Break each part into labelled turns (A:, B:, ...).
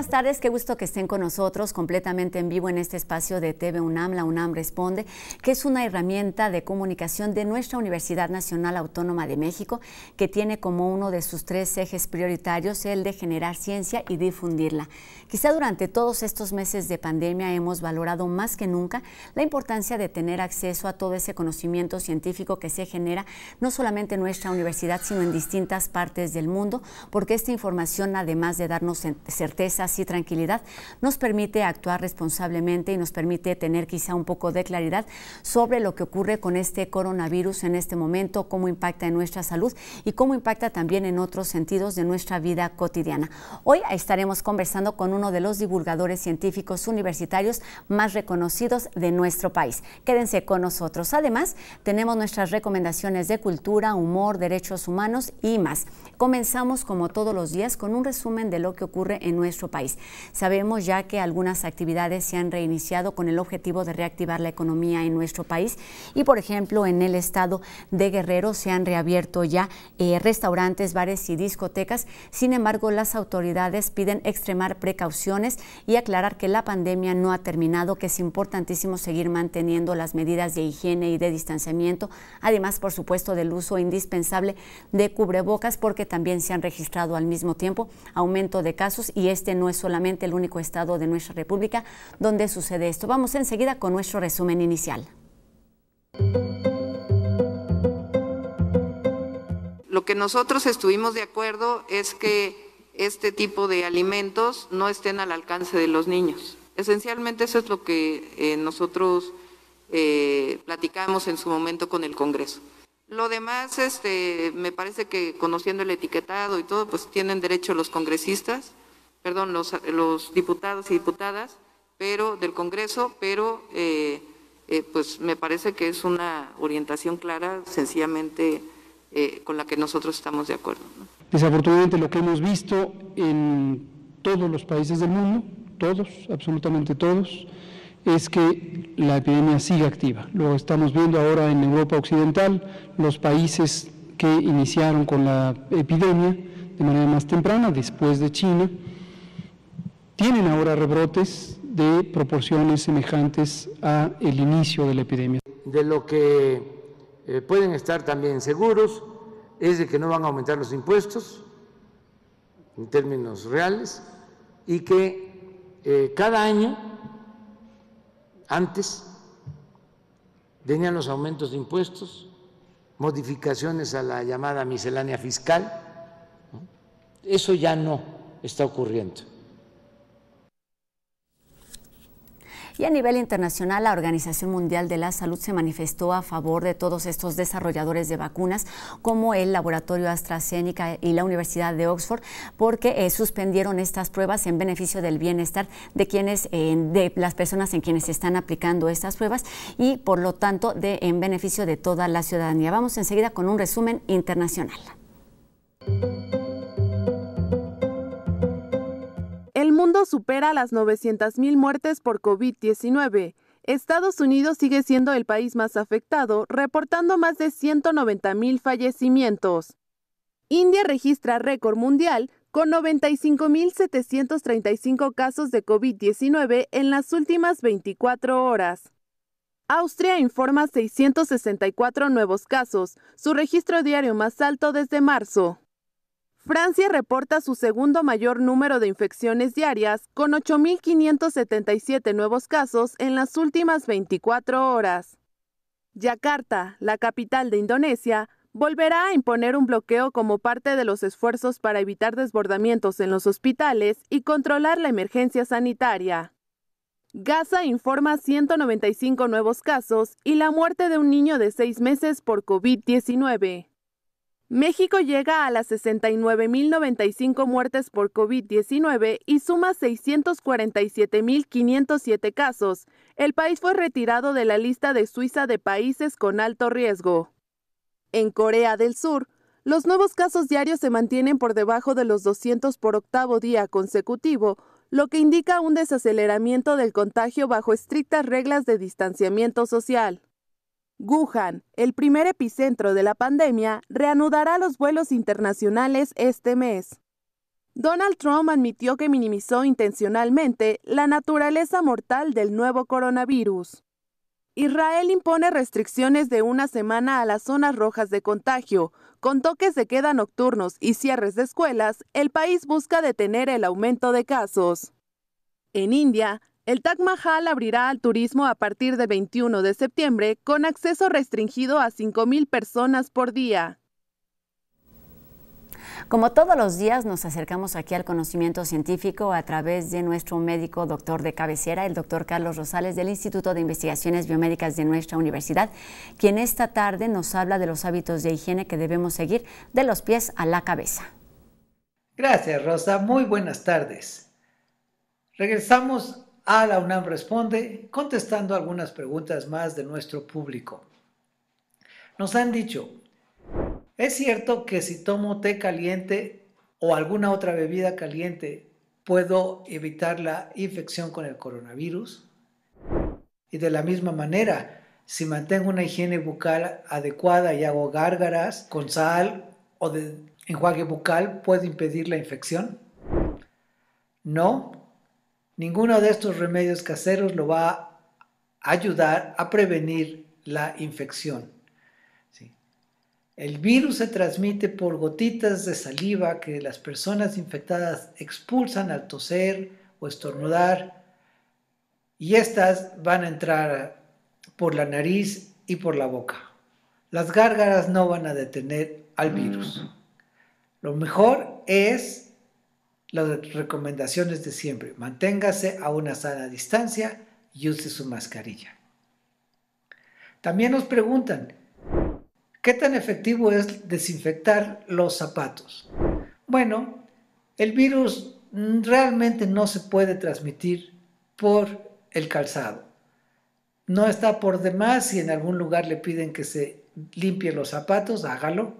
A: buenas tardes, qué gusto que estén con nosotros completamente en vivo en este espacio de TV UNAM, la UNAM Responde, que es una herramienta de comunicación de nuestra Universidad Nacional Autónoma de México, que tiene como uno de sus 3 ejes prioritarios el de generar ciencia y difundirla. Quizá durante todos estos meses de pandemia hemos valorado más que nunca la importancia de tener acceso a todo ese conocimiento científico que se genera no solamente en nuestra universidad, sino en distintas partes del mundo, porque esta información, además de darnos certezas y tranquilidad, nos permite actuar responsablemente y nos permite tener quizá un poco de claridad sobre lo que ocurre con este coronavirus en este momento, cómo impacta en nuestra salud y cómo impacta también en otros sentidos de nuestra vida cotidiana. Hoy estaremos conversando con uno de los divulgadores científicos universitarios más reconocidos de nuestro país. Quédense con nosotros. Además, tenemos nuestras recomendaciones de cultura, humor, derechos humanos y más. Comenzamos como todos los días con un resumen de lo que ocurre en nuestro país. Sabemos ya que algunas actividades se han reiniciado con el objetivo de reactivar la economía en nuestro país y, por ejemplo, en el estado de Guerrero se han reabierto ya restaurantes, bares y discotecas. Sin embargo, las autoridades piden extremar precauciones y aclarar que la pandemia no ha terminado, que es importantísimo seguir manteniendo las medidas de higiene y de distanciamiento, además, por supuesto, del uso indispensable de cubrebocas, porque también se han registrado al mismo tiempo aumento de casos y este no es solamente el único estado de nuestra república donde sucede esto. Vamos enseguida con nuestro resumen inicial.
B: Lo que nosotros estuvimos de acuerdo es que este tipo de alimentos no estén al alcance de los niños. Esencialmente eso es lo que nosotros platicamos en su momento con el Congreso. Lo demás, me parece que conociendo el etiquetado y todo, pues tienen derecho los congresistas, perdón, los diputados y diputadas, pero del Congreso, pero pues me parece que es una orientación clara, sencillamente con la que nosotros estamos de acuerdo, ¿no?
C: Desafortunadamente lo que hemos visto en todos los países del mundo, todos, absolutamente todos, es que la epidemia sigue activa. Lo estamos viendo ahora en Europa Occidental, los países que iniciaron con la epidemia de manera más temprana, después de China, tienen ahora rebrotes de proporciones semejantes a el inicio de la epidemia.
D: De lo que pueden estar también seguros es de que no van a aumentar los impuestos en términos reales y que cada año antes venían los aumentos de impuestos, modificaciones a la llamada miscelánea fiscal. Eso ya no está ocurriendo.
A: Y a nivel internacional, la Organización Mundial de la Salud se manifestó a favor de todos estos desarrolladores de vacunas, como el laboratorio AstraZeneca y la Universidad de Oxford, porque suspendieron estas pruebas en beneficio del bienestar de las personas en quienes se están aplicando estas pruebas y, por lo tanto, en beneficio de toda la ciudadanía. Vamos enseguida con un resumen internacional.
E: El mundo supera las 900,000 muertes por COVID-19. Estados Unidos sigue siendo el país más afectado, reportando más de 190,000 fallecimientos. India registra récord mundial con 95,735 casos de COVID-19 en las últimas 24 horas. Austria informa 664 nuevos casos, su registro diario más alto desde marzo. Francia reporta su segundo mayor número de infecciones diarias, con 8,577 nuevos casos en las últimas 24 horas. Yakarta, la capital de Indonesia, volverá a imponer un bloqueo como parte de los esfuerzos para evitar desbordamientos en los hospitales y controlar la emergencia sanitaria. Gaza informa 195 nuevos casos y la muerte de un niño de 6 meses por COVID-19. México llega a las 69,095 muertes por COVID-19 y suma 647,507 casos. El país fue retirado de la lista de Suiza de países con alto riesgo. En Corea del Sur, los nuevos casos diarios se mantienen por debajo de los 200 por octavo día consecutivo, lo que indica un desaceleramiento del contagio bajo estrictas reglas de distanciamiento social. Wuhan, el primer epicentro de la pandemia, reanudará los vuelos internacionales este mes. Donald Trump admitió que minimizó intencionalmente la naturaleza mortal del nuevo coronavirus. Israel impone restricciones de una semana a las zonas rojas de contagio. Con toques de queda nocturnos y cierres de escuelas, el país busca detener el aumento de casos. En India, el Taj Mahal abrirá al turismo a partir del 21 de septiembre con acceso restringido a 5,000 personas por día.
A: Como todos los días nos acercamos aquí al conocimiento científico a través de nuestro médico doctor de cabecera, el doctor Carlos Rosales del Instituto de Investigaciones Biomédicas de nuestra universidad, quien esta tarde nos habla de los hábitos de higiene que debemos seguir de los pies a la cabeza.
F: Gracias, Rosa. Muy buenas tardes. Regresamos a la UNAM Responde contestando algunas preguntas más de nuestro público. Nos han dicho: ¿es cierto que si tomo té caliente o alguna otra bebida caliente puedo evitar la infección con el coronavirus? Y de la misma manera, si mantengo una higiene bucal adecuada y hago gárgaras con sal o de enjuague bucal, ¿puedo impedir la infección? No, ninguno de estos remedios caseros lo va a ayudar a prevenir la infección. El virus se transmite por gotitas de saliva que las personas infectadas expulsan al toser o estornudar, y estas van a entrar por la nariz y por la boca. Las gárgaras no van a detener al virus. Lo mejor es las recomendaciones de siempre: manténgase a una sana distancia y use su mascarilla. También nos preguntan: ¿qué tan efectivo es desinfectar los zapatos? Bueno, el virus realmente no se puede transmitir por el calzado. No está por demás si en algún lugar le piden que se limpie los zapatos, hágalo,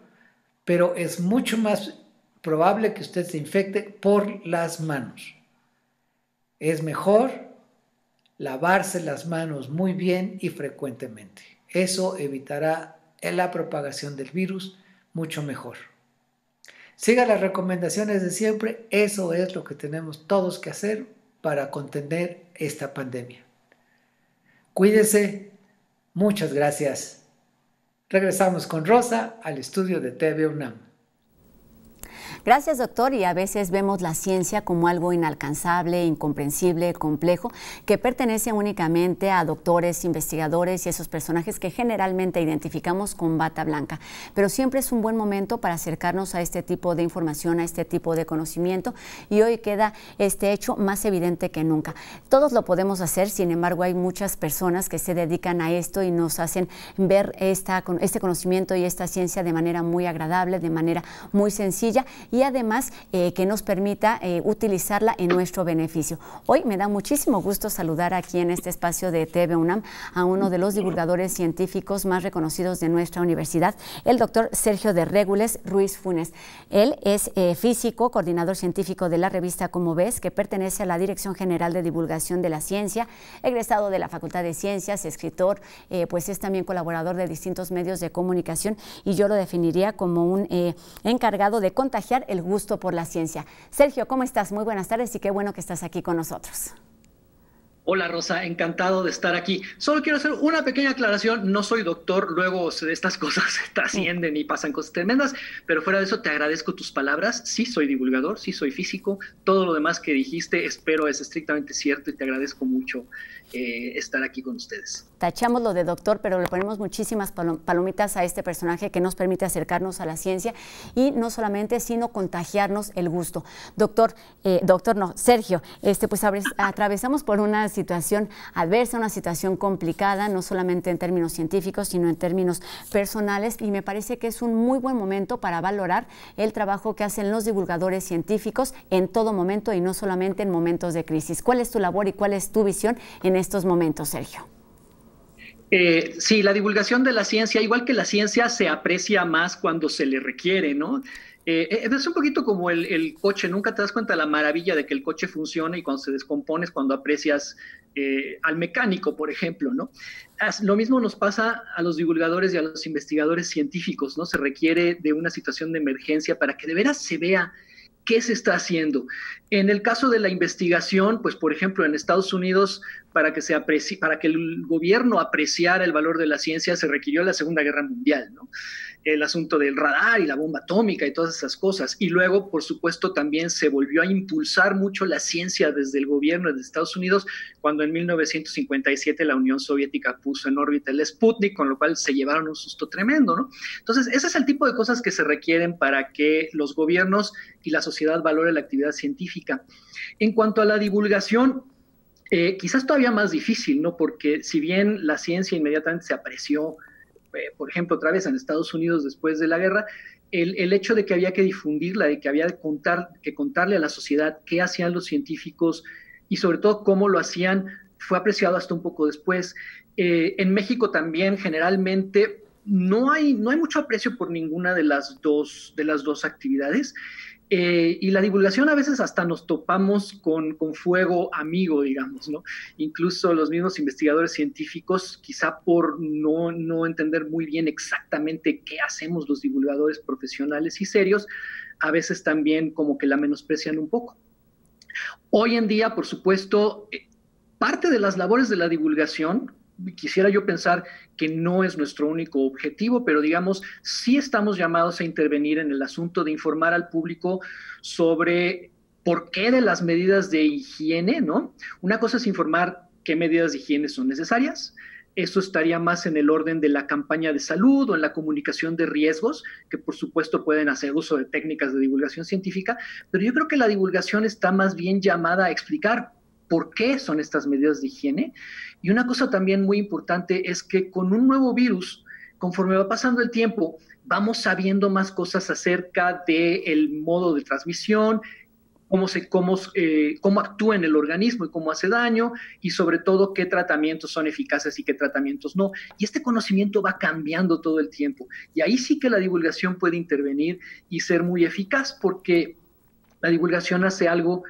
F: pero es mucho más probable que usted se infecte por las manos. Es mejor lavarse las manos muy bien y frecuentemente. Eso evitará la propagación del virus mucho mejor. Siga las recomendaciones de siempre. Eso es lo que tenemos todos que hacer para contener esta pandemia. Cuídese. Muchas gracias. Regresamos con Rosa al estudio de TV UNAM.
A: Gracias, doctor. Y a veces vemos la ciencia como algo inalcanzable, incomprensible, complejo, que pertenece únicamente a doctores, investigadores y esos personajes que generalmente identificamos con bata blanca. Pero siempre es un buen momento para acercarnos a este tipo de información, a este tipo de conocimiento, y hoy queda este hecho más evidente que nunca. Todos lo podemos hacer, sin embargo, hay muchas personas que se dedican a esto y nos hacen ver este conocimiento y esta ciencia de manera muy agradable, de manera muy sencilla, y además que nos permita utilizarla en nuestro beneficio. Hoy me da muchísimo gusto saludar aquí en este espacio de TV UNAM a uno de los divulgadores científicos más reconocidos de nuestra universidad, el doctor Sergio de Régules Ruiz Funes. Él es físico, coordinador científico de la revista Como Ves, que pertenece a la Dirección General de Divulgación de la Ciencia, egresado de la Facultad de Ciencias, escritor, pues es también colaborador de distintos medios de comunicación, y yo lo definiría como un encargado de contagiar el gusto por la ciencia. Sergio, ¿cómo estás? Muy buenas tardes y qué bueno que estás aquí con nosotros.
G: Hola Rosa, encantado de estar aquí. Solo quiero hacer una pequeña aclaración, no soy doctor, luego estas cosas se trascienden y pasan cosas tremendas, pero fuera de eso te agradezco tus palabras. Sí soy divulgador, sí soy físico, todo lo demás que dijiste espero es estrictamente cierto y te agradezco mucho estar aquí con ustedes.
A: Tachamos lo de doctor, pero le ponemos muchísimas palomitas a este personaje que nos permite acercarnos a la ciencia y no solamente, sino contagiarnos el gusto. Sergio, pues atravesamos por una situación adversa, una situación complicada, no solamente en términos científicos, sino en términos personales, y me parece que es un muy buen momento para valorar el trabajo que hacen los divulgadores científicos en todo momento y no solamente en momentos de crisis. ¿Cuál es tu labor y cuál es tu visión en estos momentos, Sergio?
G: Sí, la divulgación de la ciencia, igual que la ciencia, se aprecia más cuando se le requiere, ¿no? Es un poquito como el coche, nunca te das cuenta de la maravilla de que el coche funcione y cuando se descompone es cuando aprecias al mecánico, por ejemplo, ¿no? Lo mismo nos pasa a los divulgadores y a los investigadores científicos, ¿no? Se requiere de una situación de emergencia para que de veras se vea ¿qué se está haciendo? En el caso de la investigación, pues por ejemplo en Estados Unidos, para que el gobierno apreciara el valor de la ciencia, se requirió la Segunda Guerra Mundial, ¿no? El asunto del radar y la bomba atómica y todas esas cosas. Y luego, por supuesto, también se volvió a impulsar mucho la ciencia desde el gobierno de Estados Unidos, cuando en 1957 la Unión Soviética puso en órbita el Sputnik, con lo cual se llevaron un susto tremendo, ¿no? Entonces, ese es el tipo de cosas que se requieren para que los gobiernos y la sociedad valoren la actividad científica. En cuanto a la divulgación, quizás todavía más difícil, ¿no? Porque si bien la ciencia inmediatamente se apreció, por ejemplo, otra vez en Estados Unidos después de la guerra, el hecho de que había que difundirla, de que había que contarle a la sociedad qué hacían los científicos y sobre todo cómo lo hacían, fue apreciado hasta un poco después. En México también generalmente no hay mucho aprecio por ninguna de las dos actividades. Y la divulgación a veces hasta nos topamos con fuego amigo, digamos, ¿no? Incluso los mismos investigadores científicos, quizá por no entender muy bien exactamente qué hacemos los divulgadores profesionales y serios, a veces también como que la menosprecian un poco. Hoy en día, por supuesto, parte de las labores de la divulgación, quisiera yo pensar que no es nuestro único objetivo, pero digamos, sí estamos llamados a intervenir en el asunto de informar al público sobre por qué de las medidas de higiene, ¿no? Una cosa es informar qué medidas de higiene son necesarias. Eso estaría más en el orden de la campaña de salud o en la comunicación de riesgos, que por supuesto pueden hacer uso de técnicas de divulgación científica, pero yo creo que la divulgación está más bien llamada a explicar por qué son estas medidas de higiene. Y una cosa también muy importante es que con un nuevo virus, conforme va pasando el tiempo, vamos sabiendo más cosas acerca del modo de transmisión, cómo actúa en el organismo y cómo hace daño, y sobre todo qué tratamientos son eficaces y qué tratamientos no. Y este conocimiento va cambiando todo el tiempo. Y ahí sí que la divulgación puede intervenir y ser muy eficaz, porque la divulgación hace algo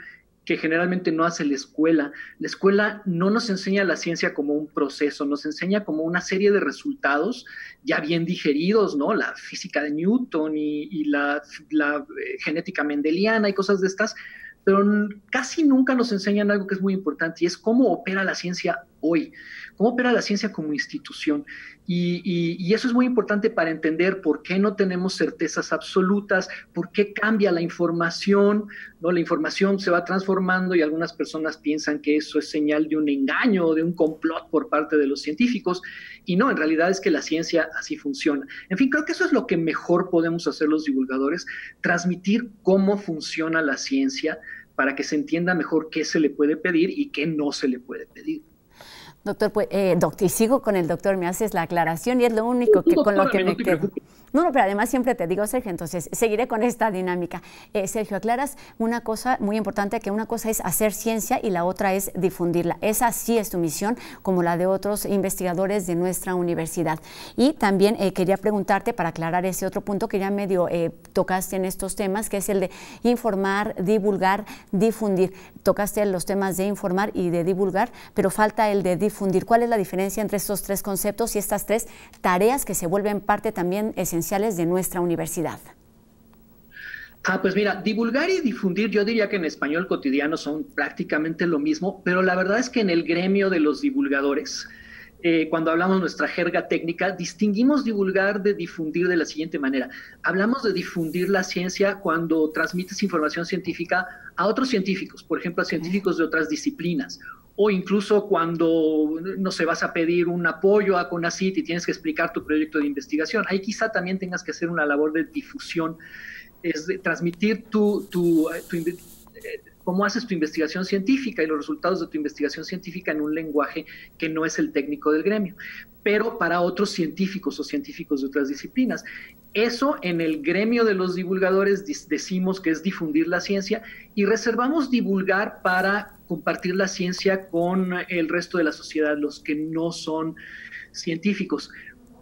G: que generalmente no hace la escuela. La escuela no nos enseña la ciencia como un proceso, nos enseña como una serie de resultados ya bien digeridos, ¿no? La física de Newton y la genética mendeliana y cosas de estas, pero casi nunca nos enseñan algo que es muy importante, y es cómo opera la ciencia hoy, cómo opera la ciencia como institución. Y eso es muy importante para entender por qué no tenemos certezas absolutas, por qué cambia la información, ¿no? La información se va transformando y algunas personas piensan que eso es señal de un engaño o de un complot por parte de los científicos, y no, en realidad es que la ciencia así funciona. En fin, creo que eso es lo que mejor podemos hacer los divulgadores, transmitir cómo funciona la ciencia para que se entienda mejor qué se le puede pedir y qué no se le puede pedir.
A: Doctor, pues, y sigo con el doctor, me haces la aclaración y es lo único que con lo que me quedo. No, pero además siempre te digo, Sergio, entonces seguiré con esta dinámica. Sergio, aclaras una cosa muy importante, que una cosa es hacer ciencia y la otra es difundirla. Esa sí es tu misión, como la de otros investigadores de nuestra universidad. Y también quería preguntarte, para aclarar ese otro punto que ya medio tocaste en estos temas, que es el de informar, divulgar, difundir. Tocaste los temas de informar y de divulgar, pero falta el de difundir. ¿Cuál es la diferencia entre estos tres conceptos y estas tres tareas que se vuelven parte también esenciales de nuestra universidad?
G: Pues mira, divulgar y difundir, yo diría que en español cotidiano son prácticamente lo mismo, pero la verdad es que en el gremio de los divulgadores, cuando hablamos nuestra jerga técnica, distinguimos divulgar de difundir de la siguiente manera. Hablamos de difundir la ciencia cuando transmites información científica a otros científicos, por ejemplo, a científicos de otras disciplinas, o incluso cuando, no sé, vas a pedir un apoyo a CONACYT y tienes que explicar tu proyecto de investigación. Ahí quizá también tengas que hacer una labor de difusión, es de transmitir cómo haces tu investigación científica y los resultados de tu investigación científica en un lenguaje que no es el técnico del gremio, pero para otros científicos o científicos de otras disciplinas. Eso en el gremio de los divulgadores decimos que es difundir la ciencia, y reservamos divulgar para compartir la ciencia con el resto de la sociedad, los que no son científicos.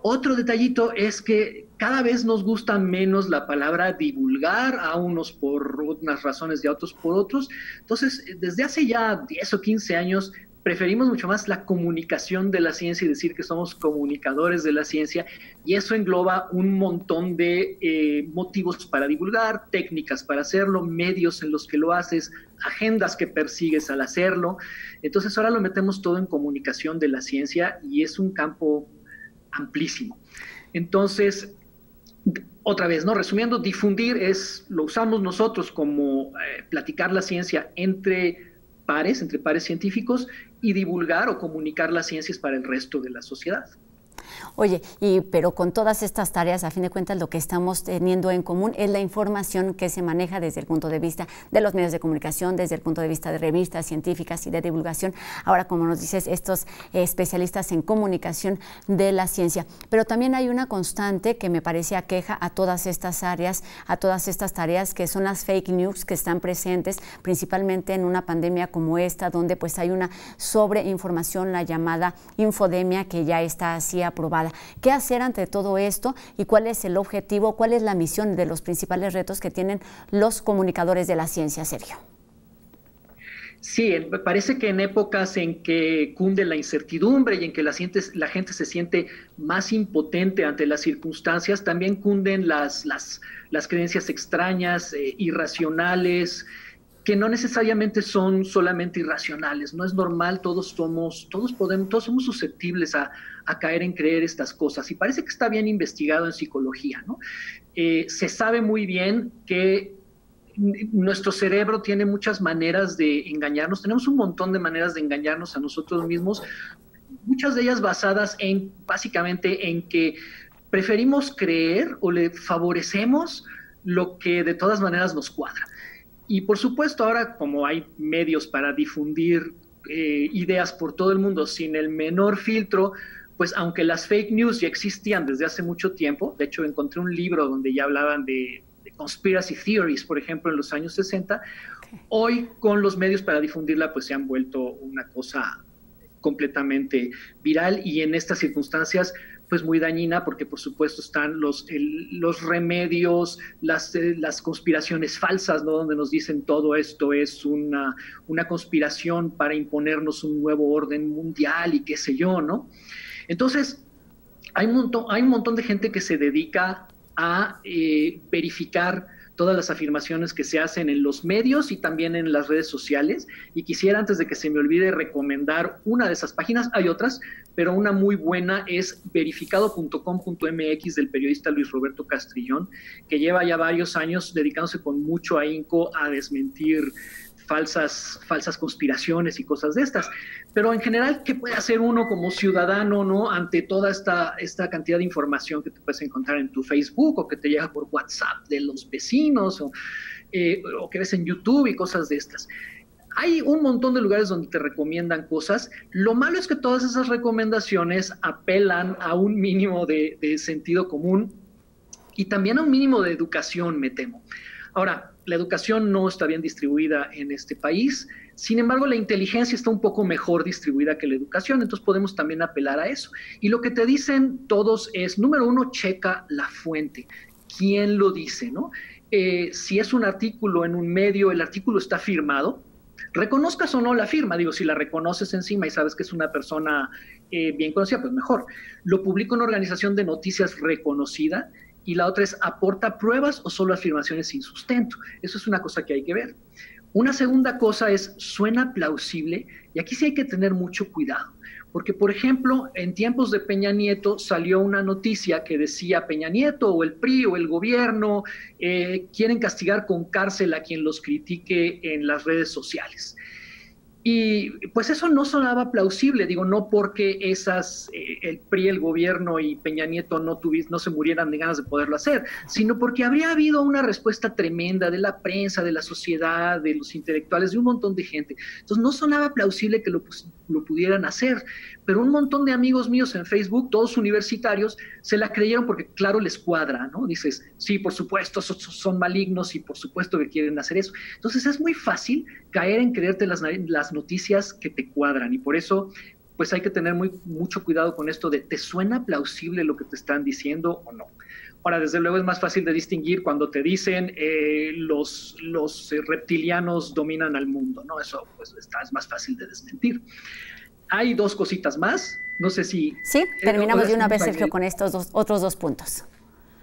G: Otro detallito es que cada vez nos gusta menos la palabra divulgar, a unos por unas razones y a otros por otros. Entonces, desde hace ya 10 o 15 años preferimos mucho más la comunicación de la ciencia y decir que somos comunicadores de la ciencia, y eso engloba un montón de motivos para divulgar, técnicas para hacerlo, medios en los que lo haces, agendas que persigues al hacerlo. Entonces ahora lo metemos todo en comunicación de la ciencia y es un campo amplísimo. Entonces, otra vez, ¿no? Resumiendo, difundir lo usamos nosotros como platicar la ciencia entre pares científicos, y divulgar o comunicar las ciencias para el resto de la sociedad.
A: Oye, pero con todas estas tareas, a fin de cuentas, lo que estamos teniendo en común es la información que se maneja desde el punto de vista de los medios de comunicación, desde el punto de vista de revistas científicas y de divulgación. Ahora, como nos dices, estos especialistas en comunicación de la ciencia. Pero también hay una constante que me parece aqueja a todas estas áreas, a todas estas tareas, que son las fake news que están presentes, principalmente en una pandemia como esta, donde pues hay una sobreinformación, la llamada infodemia, que ya está así aprobada. ¿Qué hacer ante todo esto y cuál es el objetivo, cuál es la misión de los principales retos que tienen los comunicadores de la ciencia, Sergio?
G: Sí, me parece que en épocas en que cunde la incertidumbre y en que la gente se siente más impotente ante las circunstancias, también cunden las creencias extrañas, irracionales, que no necesariamente son solamente irracionales. No es normal, todos somos susceptibles a caer en creer estas cosas, y parece que está bien investigado en psicología, ¿no? Se sabe muy bien que nuestro cerebro tiene muchas maneras de engañarnos, tenemos un montón de maneras de engañarnos a nosotros mismos, muchas de ellas basadas básicamente en que preferimos creer o le favorecemos lo que de todas maneras nos cuadra. Y por supuesto ahora, como hay medios para difundir ideas por todo el mundo sin el menor filtro, pues aunque las fake news ya existían desde hace mucho tiempo, de hecho encontré un libro donde ya hablaban de conspiracy theories, por ejemplo, en los años 60, hoy con los medios para difundirla pues se han vuelto una cosa completamente viral, y en estas circunstancias pues muy dañina, porque por supuesto están los remedios, las conspiraciones falsas, ¿no? Donde nos dicen todo esto es una conspiración para imponernos un nuevo orden mundial y qué sé yo, ¿no? Entonces, hay un montón de gente que se dedica a verificar todas las afirmaciones que se hacen en los medios y también en las redes sociales, y quisiera, antes de que se me olvide, recomendar una de esas páginas. Hay otras, pero una muy buena es verificado.com.mx del periodista Luis Roberto Castrillón, que lleva ya varios años dedicándose con mucho ahínco a desmentir falsas conspiraciones y cosas de estas. Pero en general, ¿qué puede hacer uno como ciudadano, ¿no? Ante toda esta cantidad de información que te puedes encontrar en tu Facebook o que te llega por WhatsApp de los vecinos o que ves en YouTube y cosas de estas? Hay un montón de lugares donde te recomiendan cosas. Lo malo es que todas esas recomendaciones apelan a un mínimo de sentido común y también a un mínimo de educación, me temo. Ahora, la educación no está bien distribuida en este país, sin embargo, la inteligencia está un poco mejor distribuida que la educación, entonces podemos también apelar a eso. Y lo que te dicen todos es, número uno, checa la fuente, quién lo dice, ¿no? Si es un artículo en un medio, el artículo está firmado, reconozcas o no la firma, digo, si la reconoces encima y sabes que es una persona bien conocida, pues mejor. Lo publica una organización de noticias reconocida, y la otra es, ¿aporta pruebas o solo afirmaciones sin sustento? Eso es una cosa que hay que ver. Una segunda cosa es, ¿suena plausible? Y aquí sí hay que tener mucho cuidado, porque, por ejemplo, en tiempos de Peña Nieto salió una noticia que decía Peña Nieto o el PRI o el gobierno quieren castigar con cárcel a quien los critique en las redes sociales. Y pues eso no sonaba plausible, digo, no porque el PRI, el gobierno y Peña Nieto no se murieran de ganas de poderlo hacer, sino porque habría habido una respuesta tremenda de la prensa, de la sociedad, de los intelectuales, de un montón de gente. Entonces no sonaba plausible que lo pudieran hacer, pero un montón de amigos míos en Facebook, todos universitarios, se la creyeron porque claro les cuadra, ¿no? Dices, sí, por supuesto, son malignos y por supuesto que quieren hacer eso. Entonces es muy fácil caer en creerte las noticias que te cuadran, y por eso pues hay que tener mucho cuidado con esto de ¿te suena plausible lo que te están diciendo o no? Ahora, desde luego es más fácil de distinguir cuando te dicen los reptilianos dominan al mundo, ¿no? Eso pues es más fácil de desmentir. Hay dos cositas más, no sé si...
A: Sí, terminamos de una vez, Sergio, con estos otros dos puntos.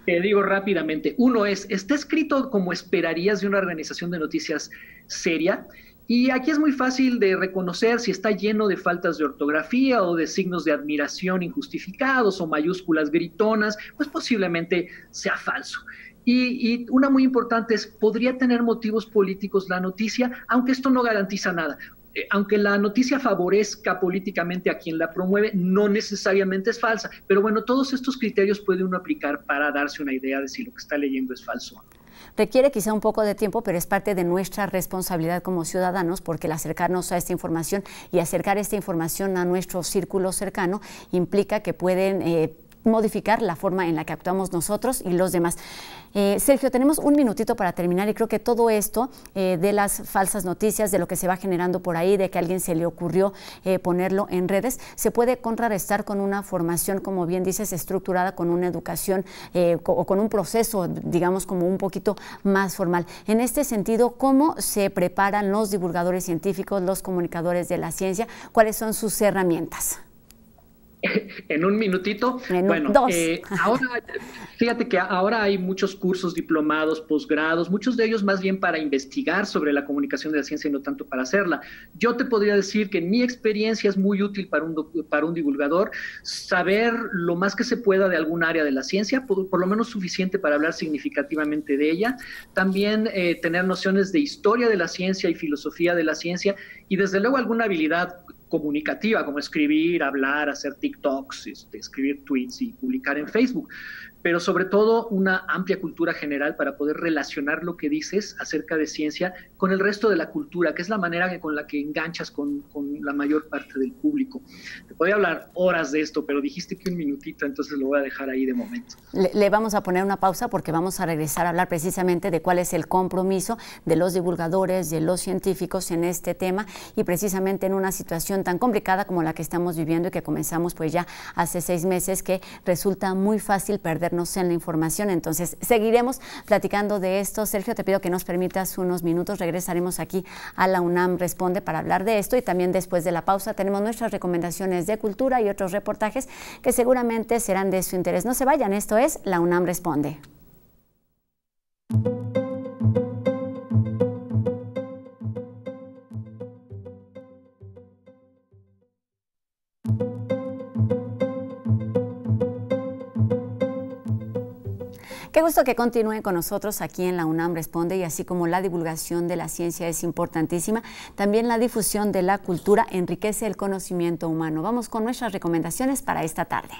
G: Te digo rápidamente. Uno está escrito como esperarías de una organización de noticias seria, y aquí es muy fácil de reconocer si está lleno de faltas de ortografía o de signos de admiración injustificados o mayúsculas gritonas, pues posiblemente sea falso. Y una muy importante es, ¿podría tener motivos políticos la noticia? Aunque esto no garantiza nada. Aunque la noticia favorezca políticamente a quien la promueve, no necesariamente es falsa. Pero bueno, todos estos criterios puede uno aplicar para darse una idea de si lo que está leyendo es falso o no.
A: Requiere quizá un poco de tiempo, pero es parte de nuestra responsabilidad como ciudadanos, porque el acercarnos a esta información y acercar esta información a nuestro círculo cercano implica que pueden modificar la forma en la que actuamos nosotros y los demás. Sergio, tenemos un minutito para terminar y creo que todo esto de las falsas noticias, de lo que se va generando por ahí, de que a alguien se le ocurrió ponerlo en redes, se puede contrarrestar con una formación, como bien dices, estructurada, con una educación o con un proceso, digamos, como un poquito más formal. En este sentido, ¿cómo se preparan los divulgadores científicos, los comunicadores de la ciencia? ¿Cuáles son sus herramientas?
G: En un minutito.
A: Bueno, dos.
G: Ahora, fíjate que ahora hay muchos cursos, diplomados, posgrados, muchos de ellos más bien para investigar sobre la comunicación de la ciencia y no tanto para hacerla. Yo te podría decir que en mi experiencia es muy útil para un divulgador saber lo más que se pueda de algún área de la ciencia, por lo menos suficiente para hablar significativamente de ella. También tener nociones de historia de la ciencia y filosofía de la ciencia, y desde luego alguna habilidad comunicativa, como escribir, hablar, hacer TikToks, escribir tweets y publicar en Facebook. Pero sobre todo una amplia cultura general para poder relacionar lo que dices acerca de ciencia con el resto de la cultura, que es la manera con la que enganchas con la mayor parte del público. Te podría hablar horas de esto, pero dijiste que un minutito, entonces lo voy a dejar ahí de momento.
A: Le vamos a poner una pausa porque vamos a regresar a hablar precisamente de cuál es el compromiso de los divulgadores, de los científicos en este tema, y precisamente en una situación tan complicada como la que estamos viviendo y que comenzamos pues ya hace 6 meses, que resulta muy fácil perdernos en la información. Entonces seguiremos platicando de esto. Sergio, te pido que nos permitas unos minutos, regresaremos aquí a La UNAM Responde para hablar de esto, y también después de la pausa tenemos nuestras recomendaciones de cultura y otros reportajes que seguramente serán de su interés. No se vayan, esto es La UNAM Responde. Qué gusto que continúen con nosotros aquí en La UNAM Responde, y así como la divulgación de la ciencia es importantísima, también la difusión de la cultura enriquece el conocimiento humano. Vamos con nuestras recomendaciones para esta tarde.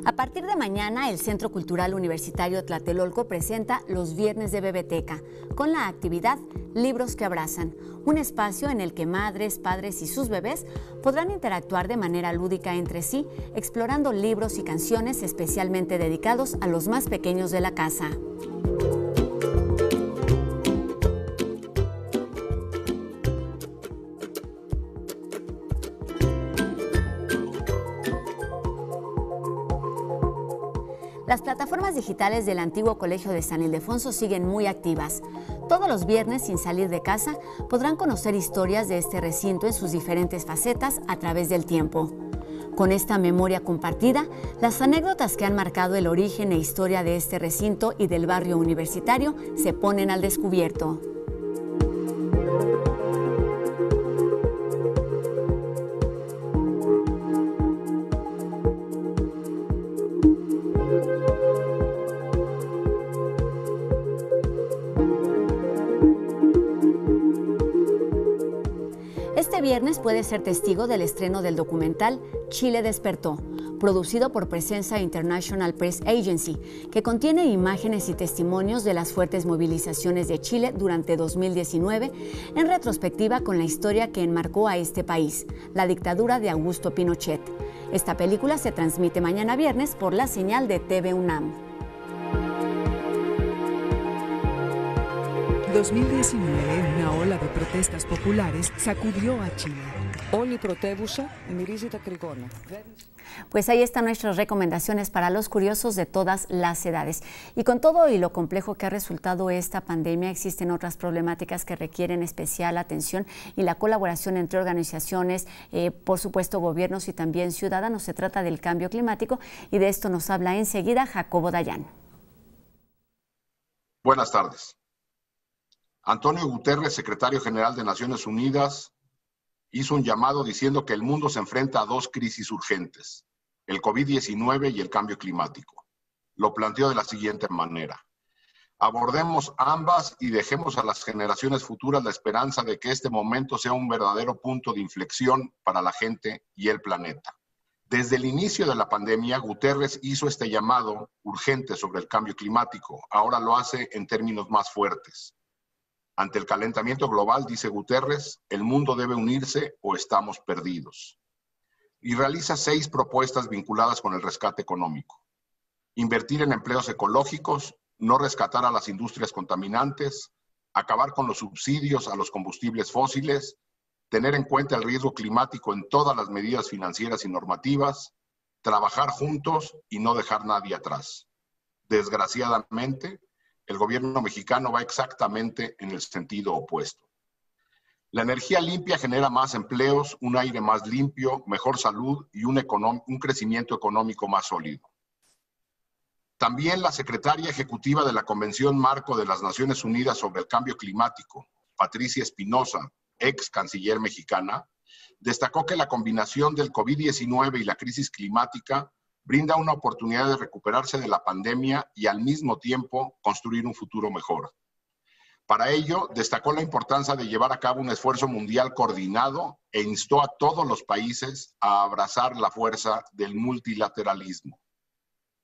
A: A partir de mañana, el Centro Cultural Universitario Tlatelolco presenta los Viernes de Bebeteca, con la actividad Libros que Abrazan, un espacio en el que madres, padres y sus bebés podrán interactuar de manera lúdica entre sí, explorando libros y canciones especialmente dedicados a los más pequeños de la casa. Las plataformas digitales del antiguo Colegio de San Ildefonso siguen muy activas. Todos los viernes, sin salir de casa, podrán conocer historias de este recinto en sus diferentes facetas a través del tiempo. Con esta memoria compartida, las anécdotas que han marcado el origen e historia de este recinto y del barrio universitario se ponen al descubierto. Este viernes puede ser testigo del estreno del documental Chile Despertó, producido por Presenza International Press Agency, que contiene imágenes y testimonios de las fuertes movilizaciones de Chile durante 2019, en retrospectiva con la historia que enmarcó a este país, la dictadura de Augusto Pinochet. Esta película se transmite mañana viernes por la señal de TV UNAM.
H: 2019, una ola de protestas populares sacudió a Chile.
A: Pues ahí están nuestras recomendaciones para los curiosos de todas las edades. Y con todo y lo complejo que ha resultado esta pandemia, existen otras problemáticas que requieren especial atención y la colaboración entre organizaciones, por supuesto gobiernos y también ciudadanos. Se trata del cambio climático y de esto nos habla enseguida Jacobo Dayan.
I: Buenas tardes. Antonio Guterres, secretario general de Naciones Unidas, hizo un llamado diciendo que el mundo se enfrenta a dos crisis urgentes, el COVID-19 y el cambio climático. Lo planteó de la siguiente manera: abordemos ambas y dejemos a las generaciones futuras la esperanza de que este momento sea un verdadero punto de inflexión para la gente y el planeta. Desde el inicio de la pandemia, Guterres hizo este llamado urgente sobre el cambio climático. Ahora lo hace en términos más fuertes. Ante el calentamiento global, dice Guterres, el mundo debe unirse o estamos perdidos. Y realiza 6 propuestas vinculadas con el rescate económico. Invertir en empleos ecológicos, no rescatar a las industrias contaminantes, acabar con los subsidios a los combustibles fósiles, tener en cuenta el riesgo climático en todas las medidas financieras y normativas, trabajar juntos y no dejar nadie atrás. Desgraciadamente, el gobierno mexicano va exactamente en el sentido opuesto. La energía limpia genera más empleos, un aire más limpio, mejor salud y un crecimiento económico más sólido. También la secretaria ejecutiva de la Convención Marco de las Naciones Unidas sobre el Cambio Climático, Patricia Espinosa, ex canciller mexicana, destacó que la combinación del COVID-19 y la crisis climática brinda una oportunidad de recuperarse de la pandemia y al mismo tiempo construir un futuro mejor. Para ello, destacó la importancia de llevar a cabo un esfuerzo mundial coordinado e instó a todos los países a abrazar la fuerza del multilateralismo.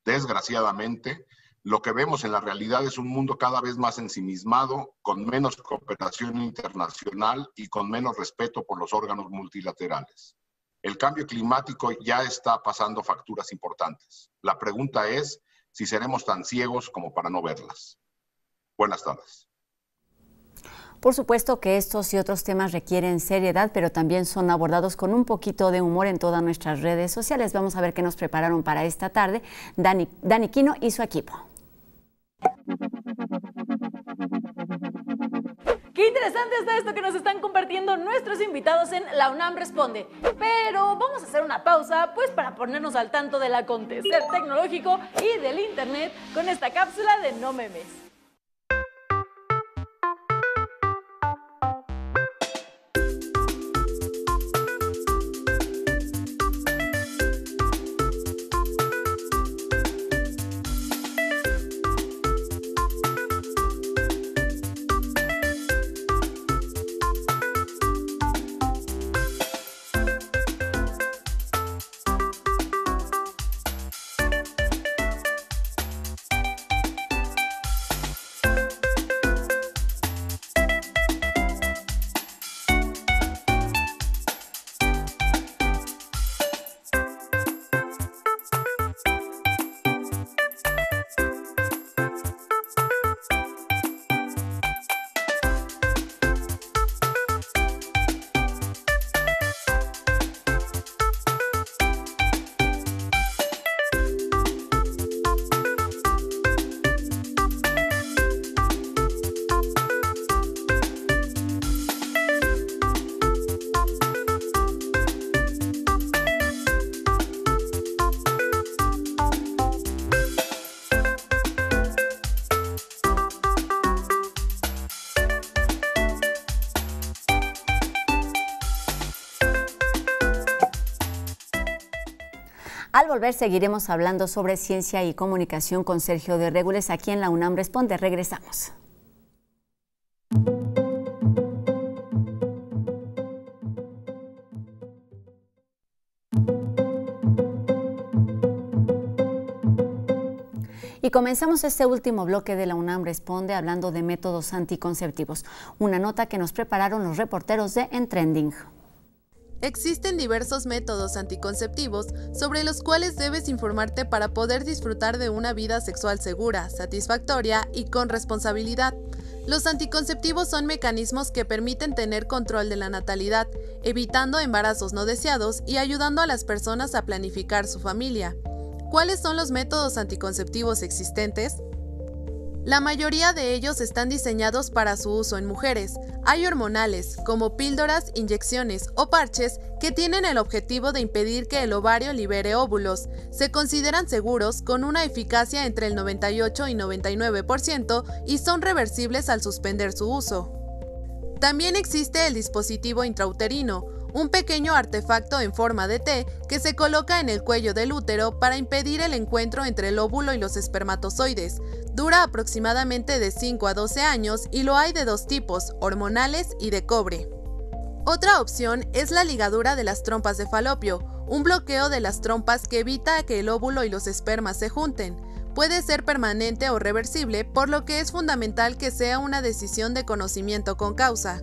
I: Desgraciadamente, lo que vemos en la realidad es un mundo cada vez más ensimismado, con menos cooperación internacional y con menos respeto por los órganos multilaterales. El cambio climático ya está pasando facturas importantes. La pregunta es si seremos tan ciegos como para no verlas. Buenas tardes.
A: Por supuesto que estos y otros temas requieren seriedad, pero también son abordados con un poquito de humor en todas nuestras redes sociales. Vamos a ver qué nos prepararon para esta tarde Dani Quino y su equipo.
J: Qué interesante está esto que nos están compartiendo nuestros invitados en La UNAM Responde. Pero vamos a hacer una pausa, pues para ponernos al tanto del acontecer tecnológico y del internet con esta cápsula de No Memes.
A: Al volver seguiremos hablando sobre ciencia y comunicación con Sergio de Régules aquí en La UNAM Responde. Regresamos. Y comenzamos este último bloque de La UNAM Responde hablando de métodos anticonceptivos, una nota que nos prepararon los reporteros de En Trending.
E: Existen diversos métodos anticonceptivos sobre los cuales debes informarte para poder disfrutar de una vida sexual segura, satisfactoria y con responsabilidad. Los anticonceptivos son mecanismos que permiten tener control de la natalidad, evitando embarazos no deseados y ayudando a las personas a planificar su familia. ¿Cuáles son los métodos anticonceptivos existentes? La mayoría de ellos están diseñados para su uso en mujeres. Hay hormonales, como píldoras, inyecciones o parches, que tienen el objetivo de impedir que el ovario libere óvulos. Se consideran seguros, con una eficacia entre el 98 y 99% y son reversibles al suspender su uso. También existe el dispositivo intrauterino, un pequeño artefacto en forma de T que se coloca en el cuello del útero para impedir el encuentro entre el óvulo y los espermatozoides. Dura aproximadamente de 5 a 12 años y lo hay de dos tipos, hormonales y de cobre. Otra opción es la ligadura de las trompas de falopio, un bloqueo de las trompas que evita que el óvulo y los espermas se junten. Puede ser permanente o reversible, por lo que es fundamental que sea una decisión de conocimiento con causa.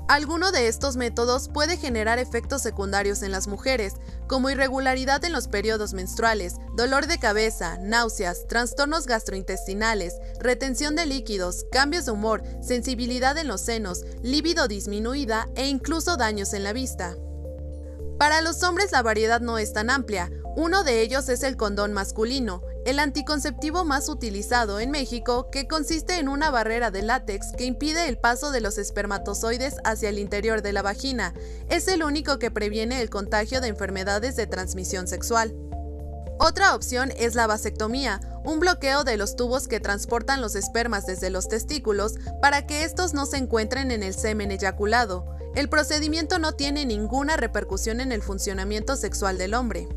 E: Alguno de estos métodos puede generar efectos secundarios en las mujeres, como irregularidad en los periodos menstruales, dolor de cabeza, náuseas, trastornos gastrointestinales, retención de líquidos, cambios de humor, sensibilidad en los senos, libido disminuida e incluso daños en la vista. Para los hombres la variedad no es tan amplia. Uno de ellos es el condón masculino, el anticonceptivo más utilizado en México, que consiste en una barrera de látex que impide el paso de los espermatozoides hacia el interior de la vagina. Es el único que previene el contagio de enfermedades de transmisión sexual. Otra opción es la vasectomía, un bloqueo de los tubos que transportan los espermas desde los testículos para que estos no se encuentren en el semen eyaculado. El procedimiento no tiene ninguna repercusión en el funcionamiento sexual del hombre.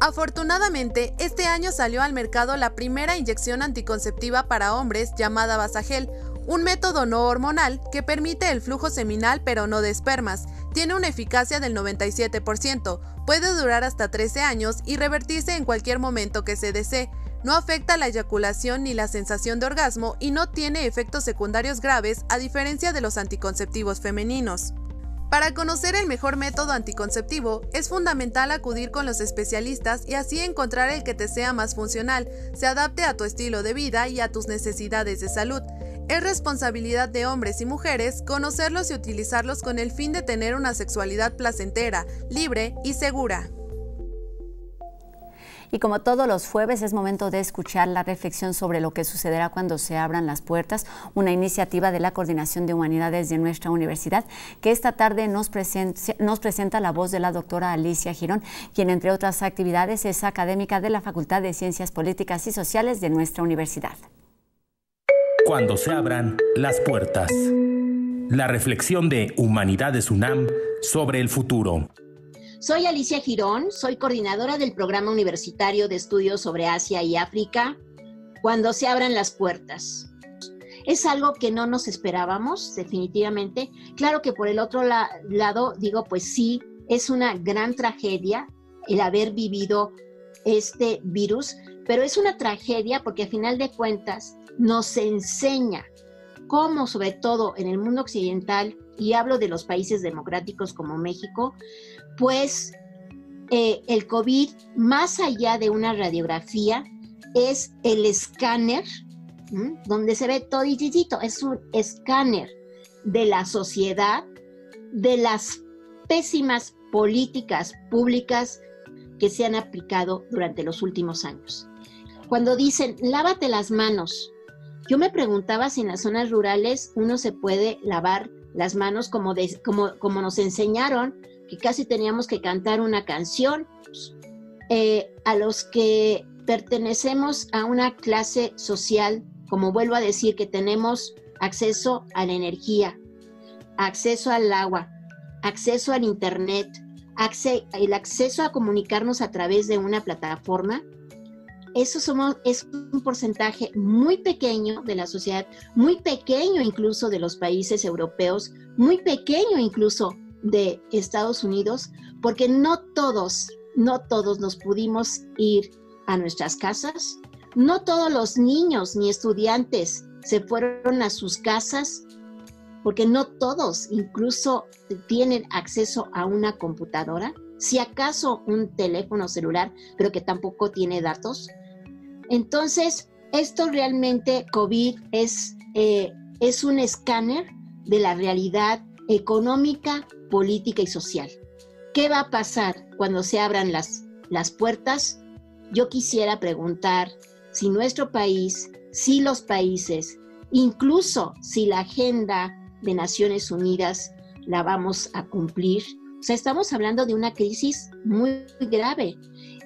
E: Afortunadamente, este año salió al mercado la primera inyección anticonceptiva para hombres llamada Vasagel, un método no hormonal que permite el flujo seminal pero no de espermas. Tiene una eficacia del 97%, puede durar hasta 13 años y revertirse en cualquier momento que se desee. No afecta la eyaculación ni la sensación de orgasmo y no tiene efectos secundarios graves, a diferencia de los anticonceptivos femeninos. Para conocer el mejor método anticonceptivo, es fundamental acudir con los especialistas y así encontrar el que te sea más funcional, se adapte a tu estilo de vida y a tus necesidades de salud. Es responsabilidad de hombres y mujeres conocerlos y utilizarlos con el fin de tener una sexualidad placentera, libre y segura.
A: Y como todos los jueves, es momento de escuchar la reflexión sobre lo que sucederá cuando se abran las puertas, una iniciativa de la Coordinación de Humanidades de nuestra universidad, que esta tarde nos presenta la voz de la doctora Alicia Girón, quien, entre otras actividades, es académica de la Facultad de Ciencias Políticas y Sociales de nuestra universidad.
K: Cuando se abran las puertas. La reflexión de Humanidades UNAM sobre el futuro.
L: Soy Alicia Girón, soy coordinadora del Programa Universitario de Estudios sobre Asia y África, Cuando se abran las puertas. Es algo que no nos esperábamos, definitivamente. Claro que por el otro lado, digo, pues sí, es una gran tragedia el haber vivido este virus, pero es una tragedia porque a final de cuentas nos enseña cómo, sobre todo en el mundo occidental, y hablo de los países democráticos como México, pues el COVID, más allá de una radiografía, es el escáner, donde se ve toditito, es un escáner de la sociedad, de las pésimas políticas públicas que se han aplicado durante los últimos años. Cuando dicen, lávate las manos, yo me preguntaba si en las zonas rurales uno se puede lavar las manos como nos enseñaron, que casi teníamos que cantar una canción. A los que pertenecemos a una clase social, como vuelvo a decir, que tenemos acceso a la energía, acceso al agua, acceso al internet, el acceso a comunicarnos a través de una plataforma, es un porcentaje muy pequeño de la sociedad, muy pequeño incluso de los países europeos, muy pequeño incluso de Estados Unidos, porque no todos nos pudimos ir a nuestras casas, no todos los niños ni estudiantes se fueron a sus casas, porque no todos incluso tienen acceso a una computadora, si acaso un teléfono celular, pero que tampoco tiene datos. Entonces, esto realmente, COVID, es es un escáner de la realidad económica, política y social. ¿Qué va a pasar cuando se abran las puertas? Yo quisiera preguntar si nuestro país, si los países, incluso si la agenda de Naciones Unidas la vamos a cumplir. O sea, estamos hablando de una crisis muy grave.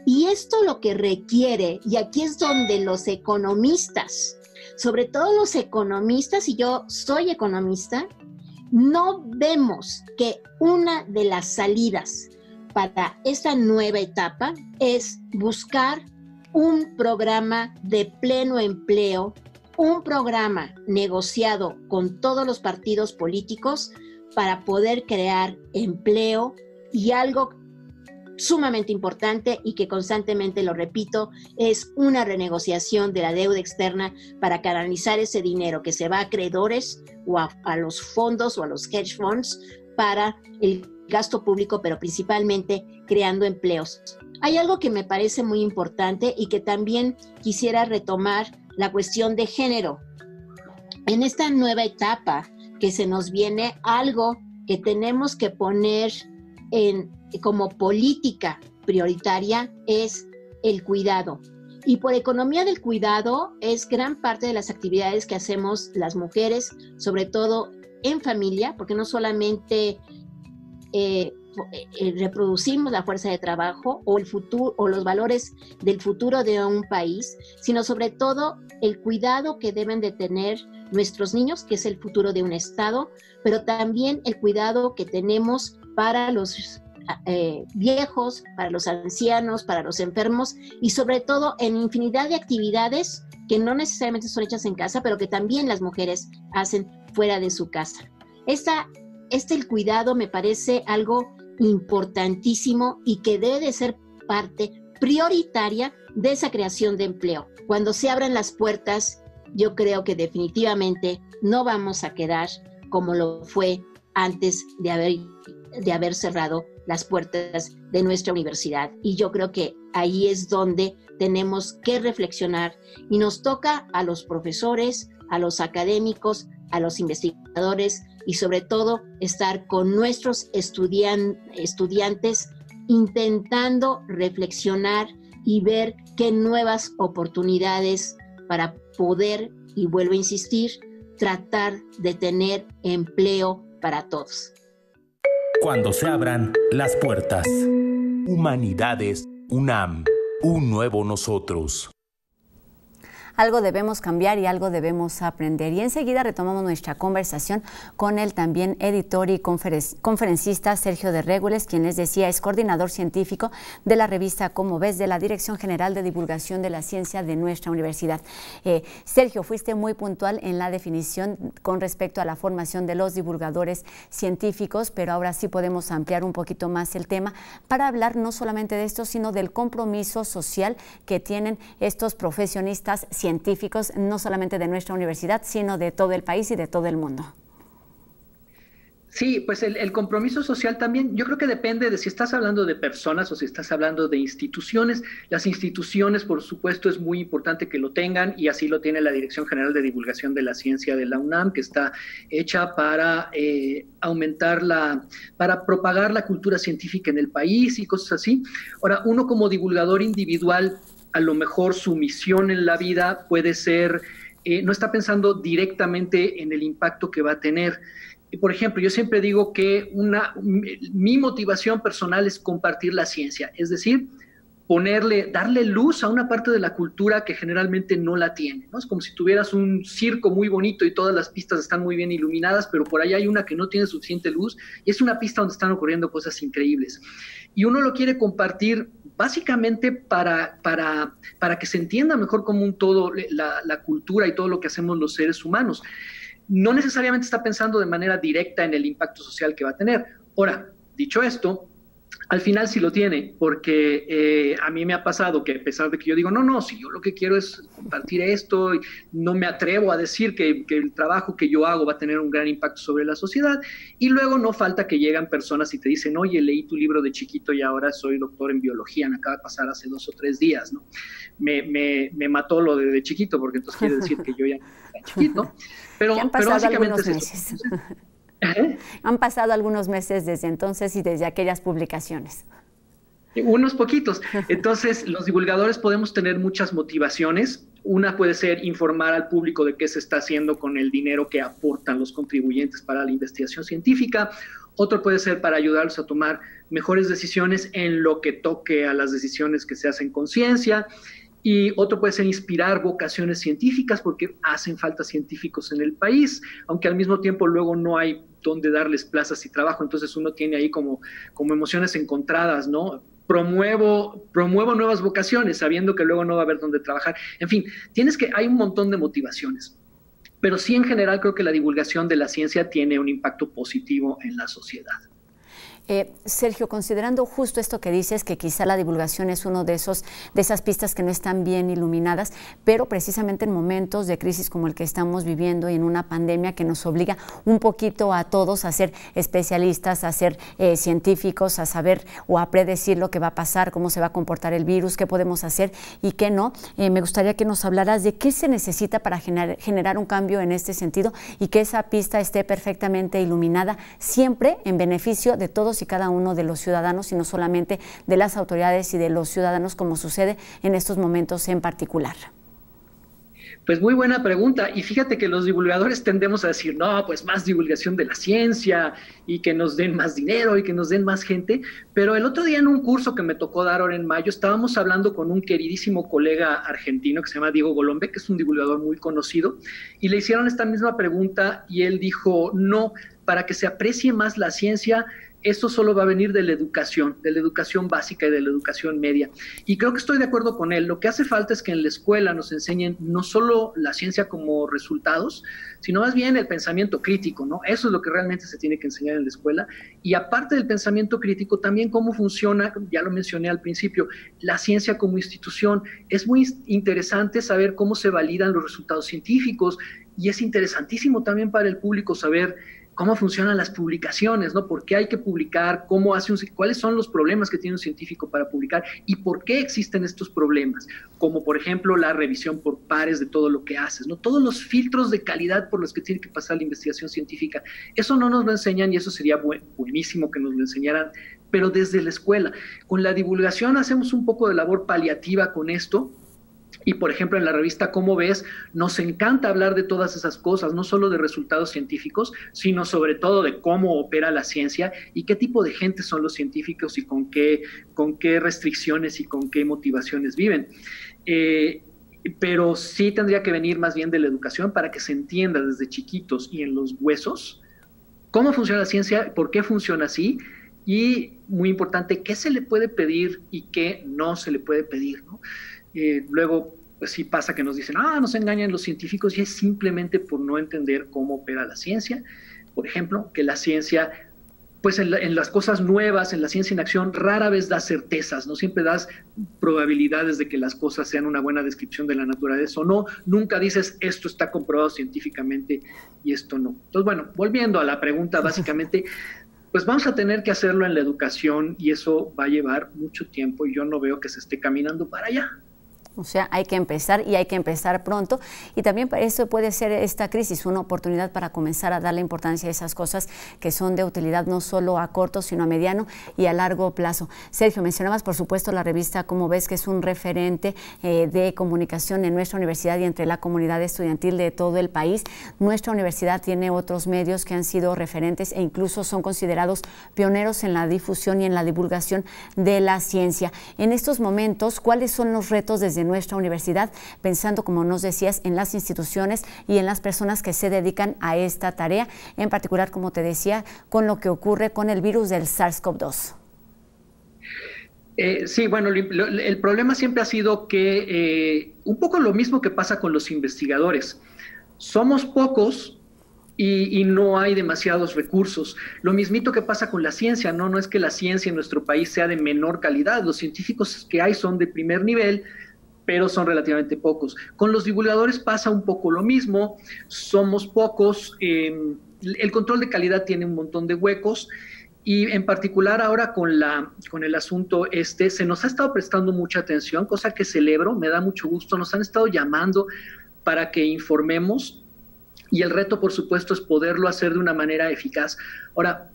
L: Y esto lo que requiere, y aquí es donde los economistas, sobre todo los economistas, y yo soy economista, no vemos que una de las salidas para esta nueva etapa es buscar un programa de pleno empleo, un programa negociado con todos los partidos políticos para poder crear empleo, y algo sumamente importante y que constantemente lo repito, es una renegociación de la deuda externa para canalizar ese dinero que se va a acreedores o a los fondos o a los hedge funds para el gasto público, pero principalmente creando empleos. Hay algo que me parece muy importante y que también quisiera retomar, la cuestión de género. En esta nueva etapa que se nos viene, algo que tenemos que poner como política prioritaria es el cuidado. Y por economía del cuidado es gran parte de las actividades que hacemos las mujeres, sobre todo en familia, porque no solamente reproducimos la fuerza de trabajo o el futuro o los valores del futuro de un país, sino sobre todo el cuidado que deben de tener nuestros niños, que es el futuro de un estado, pero también el cuidado que tenemos para los viejos, para los ancianos, para los enfermos, y sobre todo en infinidad de actividades que no necesariamente son hechas en casa, pero que también las mujeres hacen fuera de su casa. El cuidado me parece algo importantísimo y que debe de ser parte prioritaria de esa creación de empleo. Cuando se abran las puertas, yo creo que definitivamente no vamos a quedar como lo fue antes de haber cerrado las puertas de nuestra universidad. Y yo creo que ahí es donde tenemos que reflexionar y nos toca a los profesores, a los académicos, a los investigadores y sobre todo estar con nuestros estudiantes intentando reflexionar y ver qué nuevas oportunidades para poder, y vuelvo a insistir, tratar de tener empleo para todos.
K: Cuando se abran las puertas. Humanidades UNAM, un nuevo nosotros.
A: Algo debemos cambiar y algo debemos aprender. Y enseguida retomamos nuestra conversación con el también editor y conferencista Sergio de Régules, quien les decía es coordinador científico de la revista Cómo Ves de la Dirección General de Divulgación de la Ciencia de nuestra universidad. Sergio, fuiste muy puntual en la definición con respecto a la formación de los divulgadores científicos, pero ahora sí podemos ampliar un poquito más el tema para hablar no solamente de esto, sino del compromiso social que tienen estos profesionistas científicos, no solamente de nuestra universidad, sino de todo el país y de todo el mundo.
G: Sí, pues el compromiso social también, yo creo que depende de si estás hablando de personas o si estás hablando de instituciones. Las instituciones, por supuesto, es muy importante que lo tengan, y así lo tiene la Dirección General de Divulgación de la Ciencia de la UNAM, que está hecha para para propagar la cultura científica en el país y cosas así. Ahora, uno como divulgador individual, a lo mejor su misión en la vida puede ser, no está pensando directamente en el impacto que va a tener. Por ejemplo, yo siempre digo que mi motivación personal es compartir la ciencia, es decir, darle luz a una parte de la cultura que generalmente no la tiene, ¿no? Es como si tuvieras un circo muy bonito y todas las pistas están muy bien iluminadas, pero por ahí hay una que no tiene suficiente luz y es una pista donde están ocurriendo cosas increíbles. Y uno lo quiere compartir básicamente para que se entienda mejor como un todo la cultura y todo lo que hacemos los seres humanos. No necesariamente está pensando de manera directa en el impacto social que va a tener. Ahora, dicho esto, Al final sí lo tiene, porque a mí me ha pasado que a pesar de que yo digo, no, si yo lo que quiero es compartir esto, y no me atrevo a decir que el trabajo que yo hago va a tener un gran impacto sobre la sociedad, y luego no falta que llegan personas y te dicen, oye, leí tu libro de chiquito y ahora soy doctor en biología, me acaba de pasar hace 2 o 3 días, ¿no? Me mató lo de chiquito, porque entonces quiere decir que yo ya no era chiquito, pero básicamente es eso.
A: Han pasado algunos meses desde entonces y desde aquellas publicaciones.
G: Unos poquitos. Entonces, los divulgadores podemos tener muchas motivaciones. Una puede ser informar al público de qué se está haciendo con el dinero que aportan los contribuyentes para la investigación científica. Otro puede ser para ayudarlos a tomar mejores decisiones en lo que toque a las decisiones que se hacen con ciencia. Y otro puede ser inspirar vocaciones científicas, porque hacen falta científicos en el país, aunque al mismo tiempo luego no hay dónde darles plazas y trabajo. Entonces uno tiene ahí como emociones encontradas, ¿no? Promuevo nuevas vocaciones, sabiendo que luego no va a haber dónde trabajar. En fin, hay un montón de motivaciones. Pero sí, en general, creo que la divulgación de la ciencia tiene un impacto positivo en la sociedad.
A: Sergio, considerando justo esto que dices, que quizá la divulgación es uno de esas pistas que no están bien iluminadas, pero precisamente en momentos de crisis como el que estamos viviendo y en una pandemia que nos obliga un poquito a todos a ser especialistas, a ser científicos, a saber o a predecir lo que va a pasar, cómo se va a comportar el virus, qué podemos hacer y qué no, me gustaría que nos hablaras de qué se necesita para generar un cambio en este sentido y que esa pista esté perfectamente iluminada, siempre en beneficio de todos y cada uno de los ciudadanos y no solamente de las autoridades y de los ciudadanos, como sucede en estos momentos en particular.
G: Pues muy buena pregunta, y fíjate que los divulgadores tendemos a decir, no, pues más divulgación de la ciencia y que nos den más dinero y que nos den más gente, pero el otro día en un curso que me tocó dar ahora en mayo, estábamos hablando con un queridísimo colega argentino que se llama Diego Golombek, que es un divulgador muy conocido, y le hicieron esta misma pregunta y él dijo, no, para que se aprecie más la ciencia, esto solo va a venir de la educación básica y de la educación media. Y creo que estoy de acuerdo con él. Lo que hace falta es que en la escuela nos enseñen no solo la ciencia como resultados, sino más bien el pensamiento crítico, ¿no? Eso es lo que realmente se tiene que enseñar en la escuela. Y aparte del pensamiento crítico, también cómo funciona, ya lo mencioné al principio, la ciencia como institución. Es muy interesante saber cómo se validan los resultados científicos y es interesantísimo también para el público saber cómo funcionan las publicaciones, ¿no? ¿Por qué hay que publicar? ¿Cuáles son los problemas que tiene un científico para publicar? ¿Y por qué existen estos problemas? Como, por ejemplo, la revisión por pares de todo lo que haces, ¿no? Todos los filtros de calidad por los que tiene que pasar la investigación científica. Eso no nos lo enseñan y eso sería buenísimo que nos lo enseñaran, pero desde la escuela. Con la divulgación hacemos un poco de labor paliativa con esto. Y, por ejemplo, en la revista Cómo Ves, nos encanta hablar de todas esas cosas, no solo de resultados científicos, sino sobre todo de cómo opera la ciencia y qué tipo de gente son los científicos y con qué restricciones y con qué motivaciones viven. Pero sí tendría que venir más bien de la educación para que se entienda desde chiquitos y en los huesos cómo funciona la ciencia, por qué funciona así y, muy importante, qué se le puede pedir y qué no se le puede pedir, ¿no? Luego, pues sí pasa que nos dicen, nos engañan los científicos y es simplemente por no entender cómo opera la ciencia. Por ejemplo, que la ciencia, pues en las cosas nuevas, en la ciencia en acción, rara vez da certezas, no siempre das probabilidades de que las cosas sean una buena descripción de la naturaleza o no. Nunca dices, esto está comprobado científicamente y esto no. Entonces, bueno, volviendo a la pregunta, básicamente, pues vamos a tener que hacerlo en la educación y eso va a llevar mucho tiempo y yo no veo que se esté caminando para allá.
A: O sea, hay que empezar y hay que empezar pronto y también para eso puede ser esta crisis una oportunidad para comenzar a darle importancia a esas cosas que son de utilidad no solo a corto, sino a mediano y a largo plazo. Sergio, mencionabas por supuesto la revista Cómo Ves, que es un referente de comunicación en nuestra universidad y entre la comunidad estudiantil de todo el país. Nuestra universidad tiene otros medios que han sido referentes e incluso son considerados pioneros en la difusión y en la divulgación de la ciencia. En estos momentos, ¿cuáles son los retos desde nuestra universidad, pensando, como nos decías, en las instituciones y en las personas que se dedican a esta tarea, en particular, como te decía, con lo que ocurre con el virus del SARS-CoV-2?
G: Sí, bueno, el problema siempre ha sido que un poco lo mismo que pasa con los investigadores. Somos pocos y no hay demasiados recursos. Lo mismito que pasa con la ciencia, ¿no? No es que la ciencia en nuestro país sea de menor calidad, los científicos que hay son de primer nivel, pero son relativamente pocos. Con los divulgadores pasa un poco lo mismo, somos pocos, el control de calidad tiene un montón de huecos, y en particular ahora con el asunto se nos ha estado prestando mucha atención, cosa que celebro, me da mucho gusto, nos han estado llamando para que informemos, y el reto, por supuesto, es poderlo hacer de una manera eficaz. Ahora,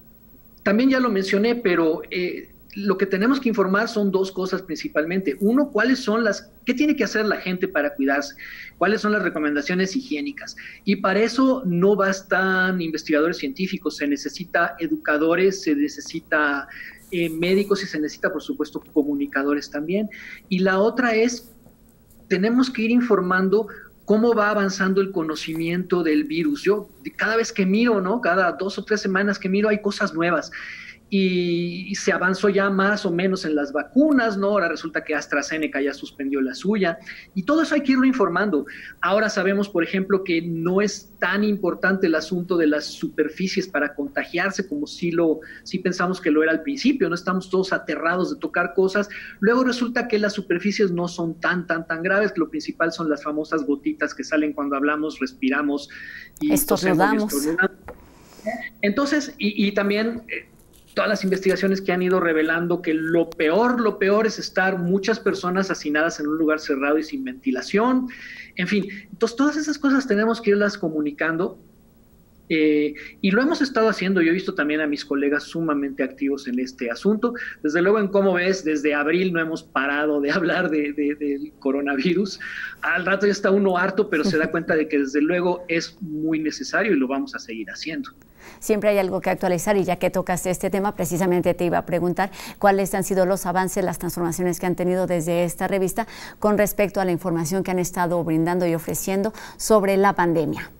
G: también ya lo mencioné, pero lo que tenemos que informar son dos cosas principalmente. Uno, ¿qué tiene que hacer la gente para cuidarse? ¿Cuáles son las recomendaciones higiénicas? Y para eso no bastan investigadores científicos, se necesita educadores, se necesita médicos y se necesita, por supuesto, comunicadores también. Y la otra es, tenemos que ir informando cómo va avanzando el conocimiento del virus. Yo cada vez que miro, ¿no? Cada 2 o 3 semanas que miro hay cosas nuevas. Y se avanzó ya más o menos en las vacunas, ¿no? Ahora resulta que AstraZeneca ya suspendió la suya. Y todo eso hay que irlo informando. Ahora sabemos, por ejemplo, que no es tan importante el asunto de las superficies para contagiarse como sí pensamos que lo era al principio, ¿no? Estamos todos aterrados de tocar cosas. Luego resulta que las superficies no son tan graves, que lo principal son las famosas gotitas que salen cuando hablamos, respiramos y
A: estornudamos.
G: Entonces, y también todas las investigaciones que han ido revelando que lo peor es estar muchas personas hacinadas en un lugar cerrado y sin ventilación. En fin, entonces todas esas cosas tenemos que irlas comunicando. Y lo hemos estado haciendo. Yo he visto también a mis colegas sumamente activos en este asunto. Desde luego, en Cómo Ves, desde abril no hemos parado de hablar del coronavirus. Al rato ya está uno harto, pero se da cuenta de que desde luego es muy necesario y lo vamos a seguir haciendo.
A: Siempre hay algo que actualizar, y ya que tocaste este tema, precisamente te iba a preguntar cuáles han sido los avances, las transformaciones que han tenido desde esta revista con respecto a la información que han estado brindando y ofreciendo sobre la pandemia.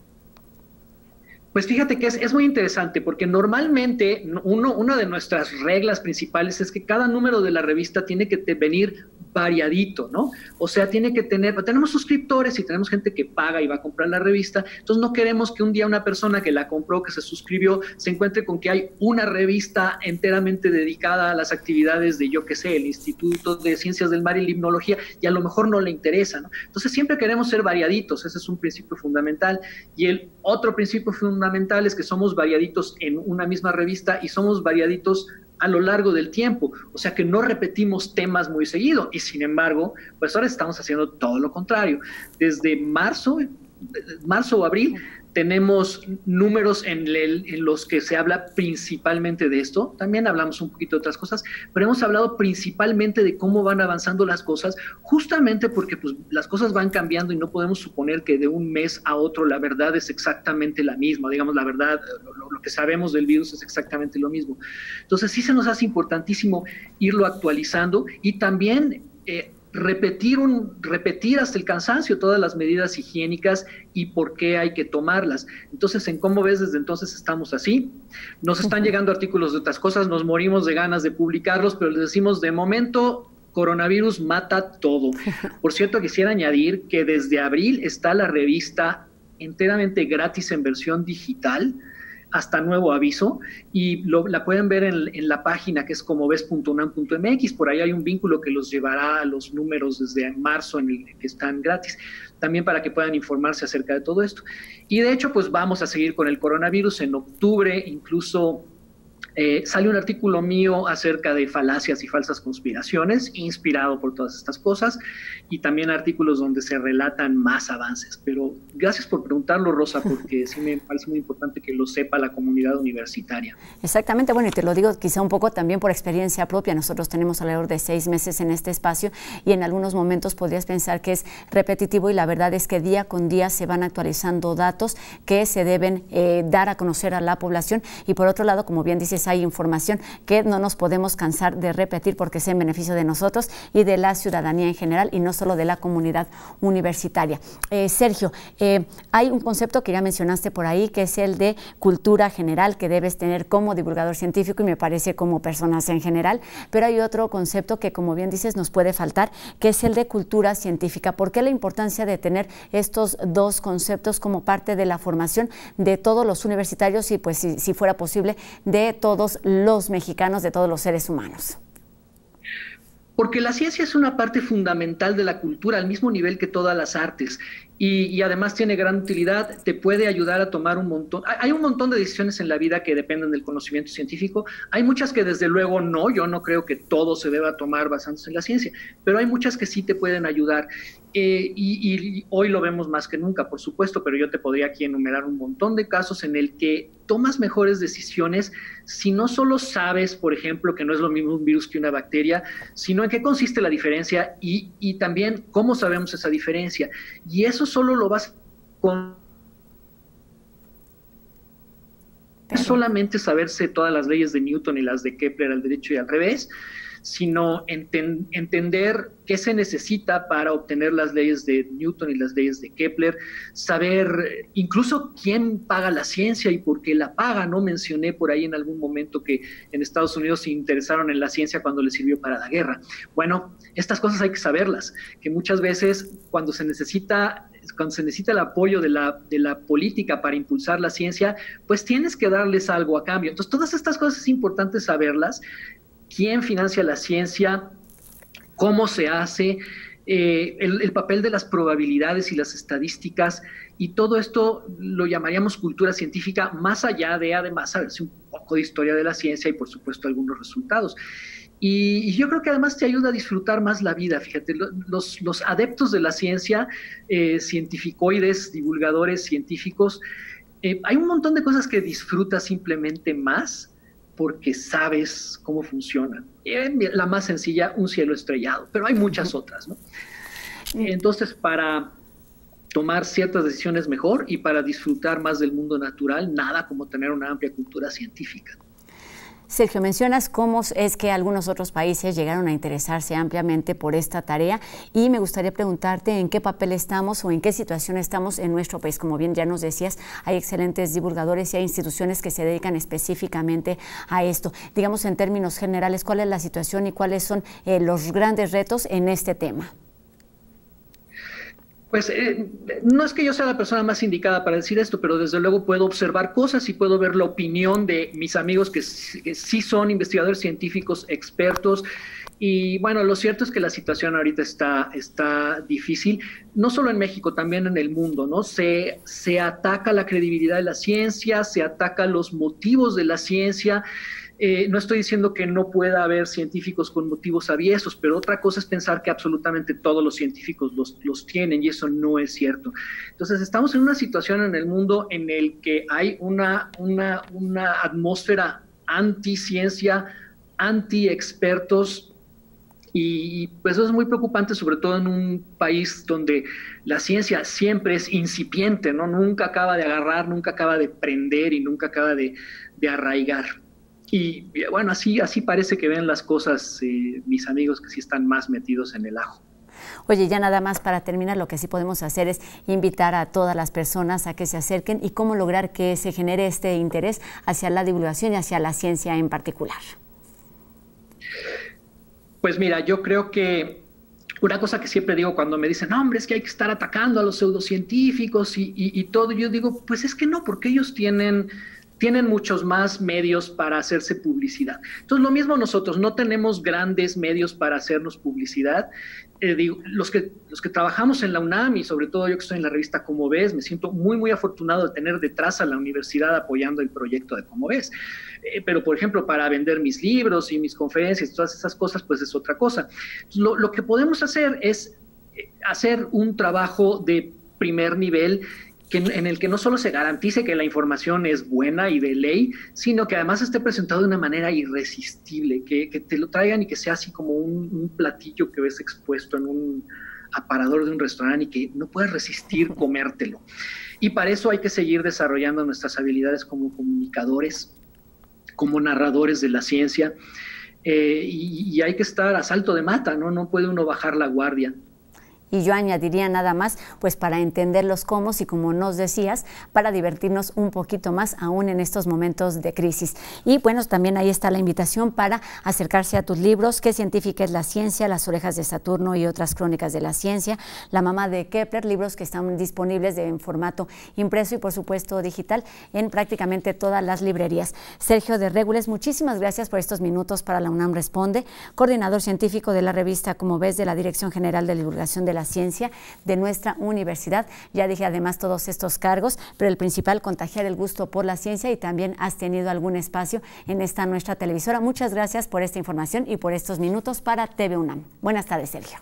G: Pues fíjate que es muy interesante, porque normalmente una de nuestras reglas principales es que cada número de la revista tiene que venir variadito, ¿no? O sea, tenemos suscriptores y tenemos gente que paga y va a comprar la revista, entonces no queremos que un día una persona que la compró, que se suscribió, se encuentre con que hay una revista enteramente dedicada a las actividades de, yo qué sé, el Instituto de Ciencias del Mar y Limnología, y a lo mejor no le interesa, ¿no? Entonces siempre queremos ser variaditos, ese es un principio fundamental. Y el otro principio fundamental es que somos variaditos en una misma revista y somos variaditos a lo largo del tiempo, o sea que no repetimos temas muy seguido, y sin embargo, pues ahora estamos haciendo todo lo contrario. Desde marzo o abril, tenemos números en los que se habla principalmente de esto. También hablamos un poquito de otras cosas, pero hemos hablado principalmente de cómo van avanzando las cosas, justamente porque pues, las cosas van cambiando y no podemos suponer que de un mes a otro la verdad es exactamente la misma. Digamos, la verdad, lo que sabemos del virus es exactamente lo mismo. Entonces sí se nos hace importantísimo irlo actualizando y también repetir hasta el cansancio todas las medidas higiénicas y por qué hay que tomarlas. Entonces, en Cómo Ves, desde entonces estamos así. Nos están llegando artículos de otras cosas, nos morimos de ganas de publicarlos, pero les decimos, de momento, coronavirus mata todo. Por cierto, quisiera añadir que desde abril está la revista enteramente gratis en versión digital, hasta nuevo aviso, y la pueden ver en la página que es comoves.unam.mx. Por ahí hay un vínculo que los llevará a los números desde marzo que están gratis, también para que puedan informarse acerca de todo esto. Y de hecho, pues vamos a seguir con el coronavirus. En octubre incluso sale un artículo mío acerca de falacias y falsas conspiraciones, inspirado por todas estas cosas, y también artículos donde se relatan más avances. Pero gracias por preguntarlo, Rosa, porque sí me parece muy importante que lo sepa la comunidad universitaria.
A: Exactamente, bueno, y te lo digo quizá un poco también por experiencia propia. Nosotros tenemos alrededor de 6 meses en este espacio y en algunos momentos podrías pensar que es repetitivo, y la verdad es que día con día se van actualizando datos que se deben dar a conocer a la población. Y por otro lado, como bien dices, hay información que no nos podemos cansar de repetir porque es en beneficio de nosotros y de la ciudadanía en general y no solo de la comunidad universitaria. Sergio, hay un concepto que ya mencionaste por ahí, que es el de cultura general que debes tener como divulgador científico y me parece como personas en general, pero hay otro concepto que, como bien dices, nos puede faltar, que es el de cultura científica. ¿Por qué la importancia de tener estos dos conceptos como parte de la formación de todos los universitarios y, pues, si fuera posible, de todos los mexicanos, de todos los seres humanos?
G: Porque la ciencia es una parte fundamental de la cultura, al mismo nivel que todas las artes. Y además tiene gran utilidad, te puede ayudar a tomar un montón. Hay un montón de decisiones en la vida que dependen del conocimiento científico. Hay muchas que desde luego no, yo no creo que todo se deba tomar basándose en la ciencia, pero hay muchas que sí te pueden ayudar. Y hoy lo vemos más que nunca, por supuesto, pero yo te podría aquí enumerar un montón de casos en el que tomas mejores decisiones si no solo sabes, por ejemplo, que no es lo mismo un virus que una bacteria, sino en qué consiste la diferencia y también cómo sabemos esa diferencia. Y eso solo lo vas con solamente saberse todas las leyes de Newton y las de Kepler al derecho y al revés, sino entender qué se necesita para obtener las leyes de Newton y las leyes de Kepler, saber incluso quién paga la ciencia y por qué la paga. No mencioné por ahí en algún momento que en Estados Unidos se interesaron en la ciencia cuando les sirvió para la guerra. Bueno, estas cosas hay que saberlas, que muchas veces cuando se necesita el apoyo de la política para impulsar la ciencia, pues tienes que darles algo a cambio. Entonces, todas estas cosas es importante saberlas. ¿Quién financia la ciencia? ¿Cómo se hace? El papel de las probabilidades y las estadísticas, y todo esto lo llamaríamos cultura científica, más allá de además saberse un poco de historia de la ciencia y por supuesto algunos resultados. Y yo creo que además te ayuda a disfrutar más la vida. Fíjate, los adeptos de la ciencia, cientificoides, divulgadores científicos, hay un montón de cosas que disfrutas simplemente más porque sabes cómo funcionan. La más sencilla, un cielo estrellado, pero hay muchas otras, ¿no? Entonces, para tomar ciertas decisiones mejor y para disfrutar más del mundo natural, nada como tener una amplia cultura científica.
A: Sergio, mencionas cómo es que algunos otros países llegaron a interesarse ampliamente por esta tarea y me gustaría preguntarte en qué papel estamos o en qué situación estamos en nuestro país. Como bien ya nos decías, hay excelentes divulgadores y hay instituciones que se dedican específicamente a esto. Digamos, en términos generales, ¿cuál es la situación y cuáles son los grandes retos en este tema?
G: Pues no es que yo sea la persona más indicada para decir esto, pero desde luego puedo observar cosas y puedo ver la opinión de mis amigos que sí son investigadores científicos expertos. Y bueno, lo cierto es que la situación ahorita está difícil, no solo en México, también en el mundo, ¿no? Se ataca la credibilidad de la ciencia, se ataca los motivos de la ciencia. No estoy diciendo que no pueda haber científicos con motivos aviesos, pero otra cosa es pensar que absolutamente todos los científicos los tienen, y eso no es cierto. Entonces, estamos en una situación en el mundo en el que hay una atmósfera anti-ciencia, anti-expertos, y pues eso es muy preocupante, sobre todo en un país donde la ciencia siempre es incipiente, ¿no? Nunca acaba de agarrar, nunca acaba de prender y nunca acaba de arraigar. Y bueno, así parece que ven las cosas mis amigos que sí están más metidos en el ajo.
A: Oye, ya nada más para terminar, lo que sí podemos hacer es invitar a todas las personas a que se acerquen y cómo lograr que se genere este interés hacia la divulgación y hacia la ciencia en particular.
G: Pues mira, yo creo que una cosa que siempre digo cuando me dicen, no, hombre, es que hay que estar atacando a los pseudocientíficos y todo, yo digo, pues es que no, porque ellos tienen muchos más medios para hacerse publicidad. Entonces, lo mismo nosotros, no tenemos grandes medios para hacernos publicidad. Los que trabajamos en la UNAM, y sobre todo yo que estoy en la revista Como Ves, me siento muy, muy afortunado de tener detrás a la universidad apoyando el proyecto de Como Ves. Pero, por ejemplo, para vender mis libros y mis conferencias, todas esas cosas, pues es otra cosa. Lo que podemos hacer es hacer un trabajo de primer nivel en el que no solo se garantice que la información es buena y de ley, sino que además esté presentado de una manera irresistible, que te lo traigan y que sea así como un platillo que ves expuesto en un aparador de un restaurante y que no puedes resistir comértelo. Y para eso hay que seguir desarrollando nuestras habilidades como comunicadores, como narradores de la ciencia, y hay que estar a salto de mata, ¿no? No puede uno bajar la guardia.
A: Y yo añadiría nada más, pues para entender los cómo y como nos decías, para divertirnos un poquito más aún en estos momentos de crisis. Y bueno, también ahí está la invitación para acercarse a tus libros, ¿Qué científica es la ciencia?, Las orejas de Saturno y otras crónicas de la ciencia, La mamá de Kepler, libros que están disponibles en formato impreso y por supuesto digital en prácticamente todas las librerías. Sergio de Régules, muchísimas gracias por estos minutos para la UNAM Responde, coordinador científico de la revista Como Ves de la Dirección General de Divulgación de la Ciencia de nuestra universidad. Ya dije además todos estos cargos, pero el principal, contagiar el gusto por la ciencia, y también has tenido algún espacio en esta nuestra televisora. Muchas gracias por esta información y por estos minutos para TV UNAM. Buenas tardes, Sergio.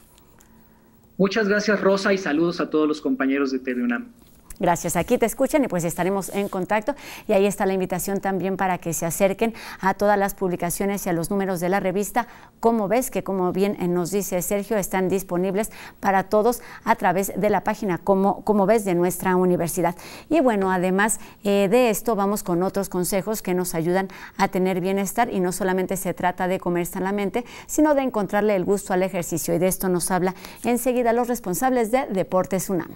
G: Muchas gracias, Rosa, y saludos a todos los compañeros de TV UNAM.
A: Gracias, aquí te escuchan y pues estaremos en contacto, y ahí está la invitación también para que se acerquen a todas las publicaciones y a los números de la revista Como Ves, que como bien nos dice Sergio, están disponibles para todos a través de la página Como Ves de nuestra universidad. Y bueno, además de esto vamos con otros consejos que nos ayudan a tener bienestar, y no solamente se trata de comer sanamente, sino de encontrarle el gusto al ejercicio, y de esto nos habla enseguida los responsables de Deportes UNAM.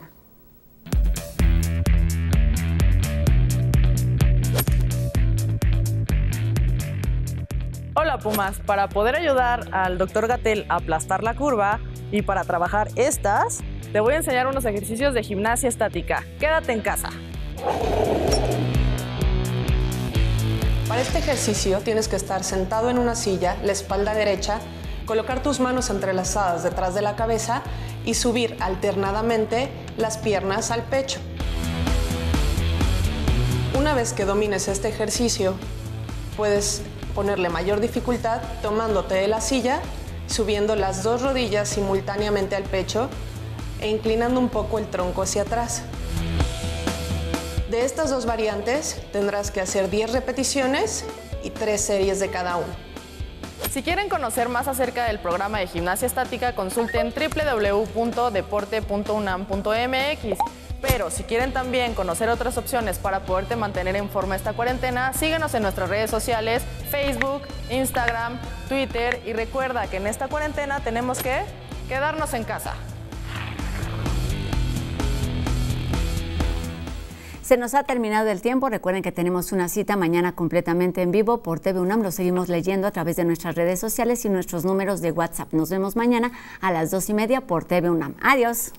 M: Hola Pumas, para poder ayudar al Dr. Gatell a aplastar la curva y para trabajar estas, te voy a enseñar unos ejercicios de gimnasia estática. Quédate en casa.
N: Para este ejercicio tienes que estar sentado en una silla, la espalda derecha, colocar tus manos entrelazadas detrás de la cabeza y subir alternadamente las piernas al pecho. Una vez que domines este ejercicio, puedes ponerle mayor dificultad tomándote de la silla, subiendo las dos rodillas simultáneamente al pecho e inclinando un poco el tronco hacia atrás. De estas dos variantes tendrás que hacer 10 repeticiones y 3 series de cada una.
M: Si quieren conocer más acerca del programa de gimnasia estática, consulten www.deporte.unam.mx. Pero si quieren también conocer otras opciones para poderte mantener en forma esta cuarentena, síguenos en nuestras redes sociales, Facebook, Instagram, Twitter, y recuerda que en esta cuarentena tenemos que quedarnos en casa.
A: Se nos ha terminado el tiempo. Recuerden que tenemos una cita mañana completamente en vivo por TV UNAM. Lo seguimos leyendo a través de nuestras redes sociales y nuestros números de WhatsApp. Nos vemos mañana a las 2:30 por TV UNAM. Adiós.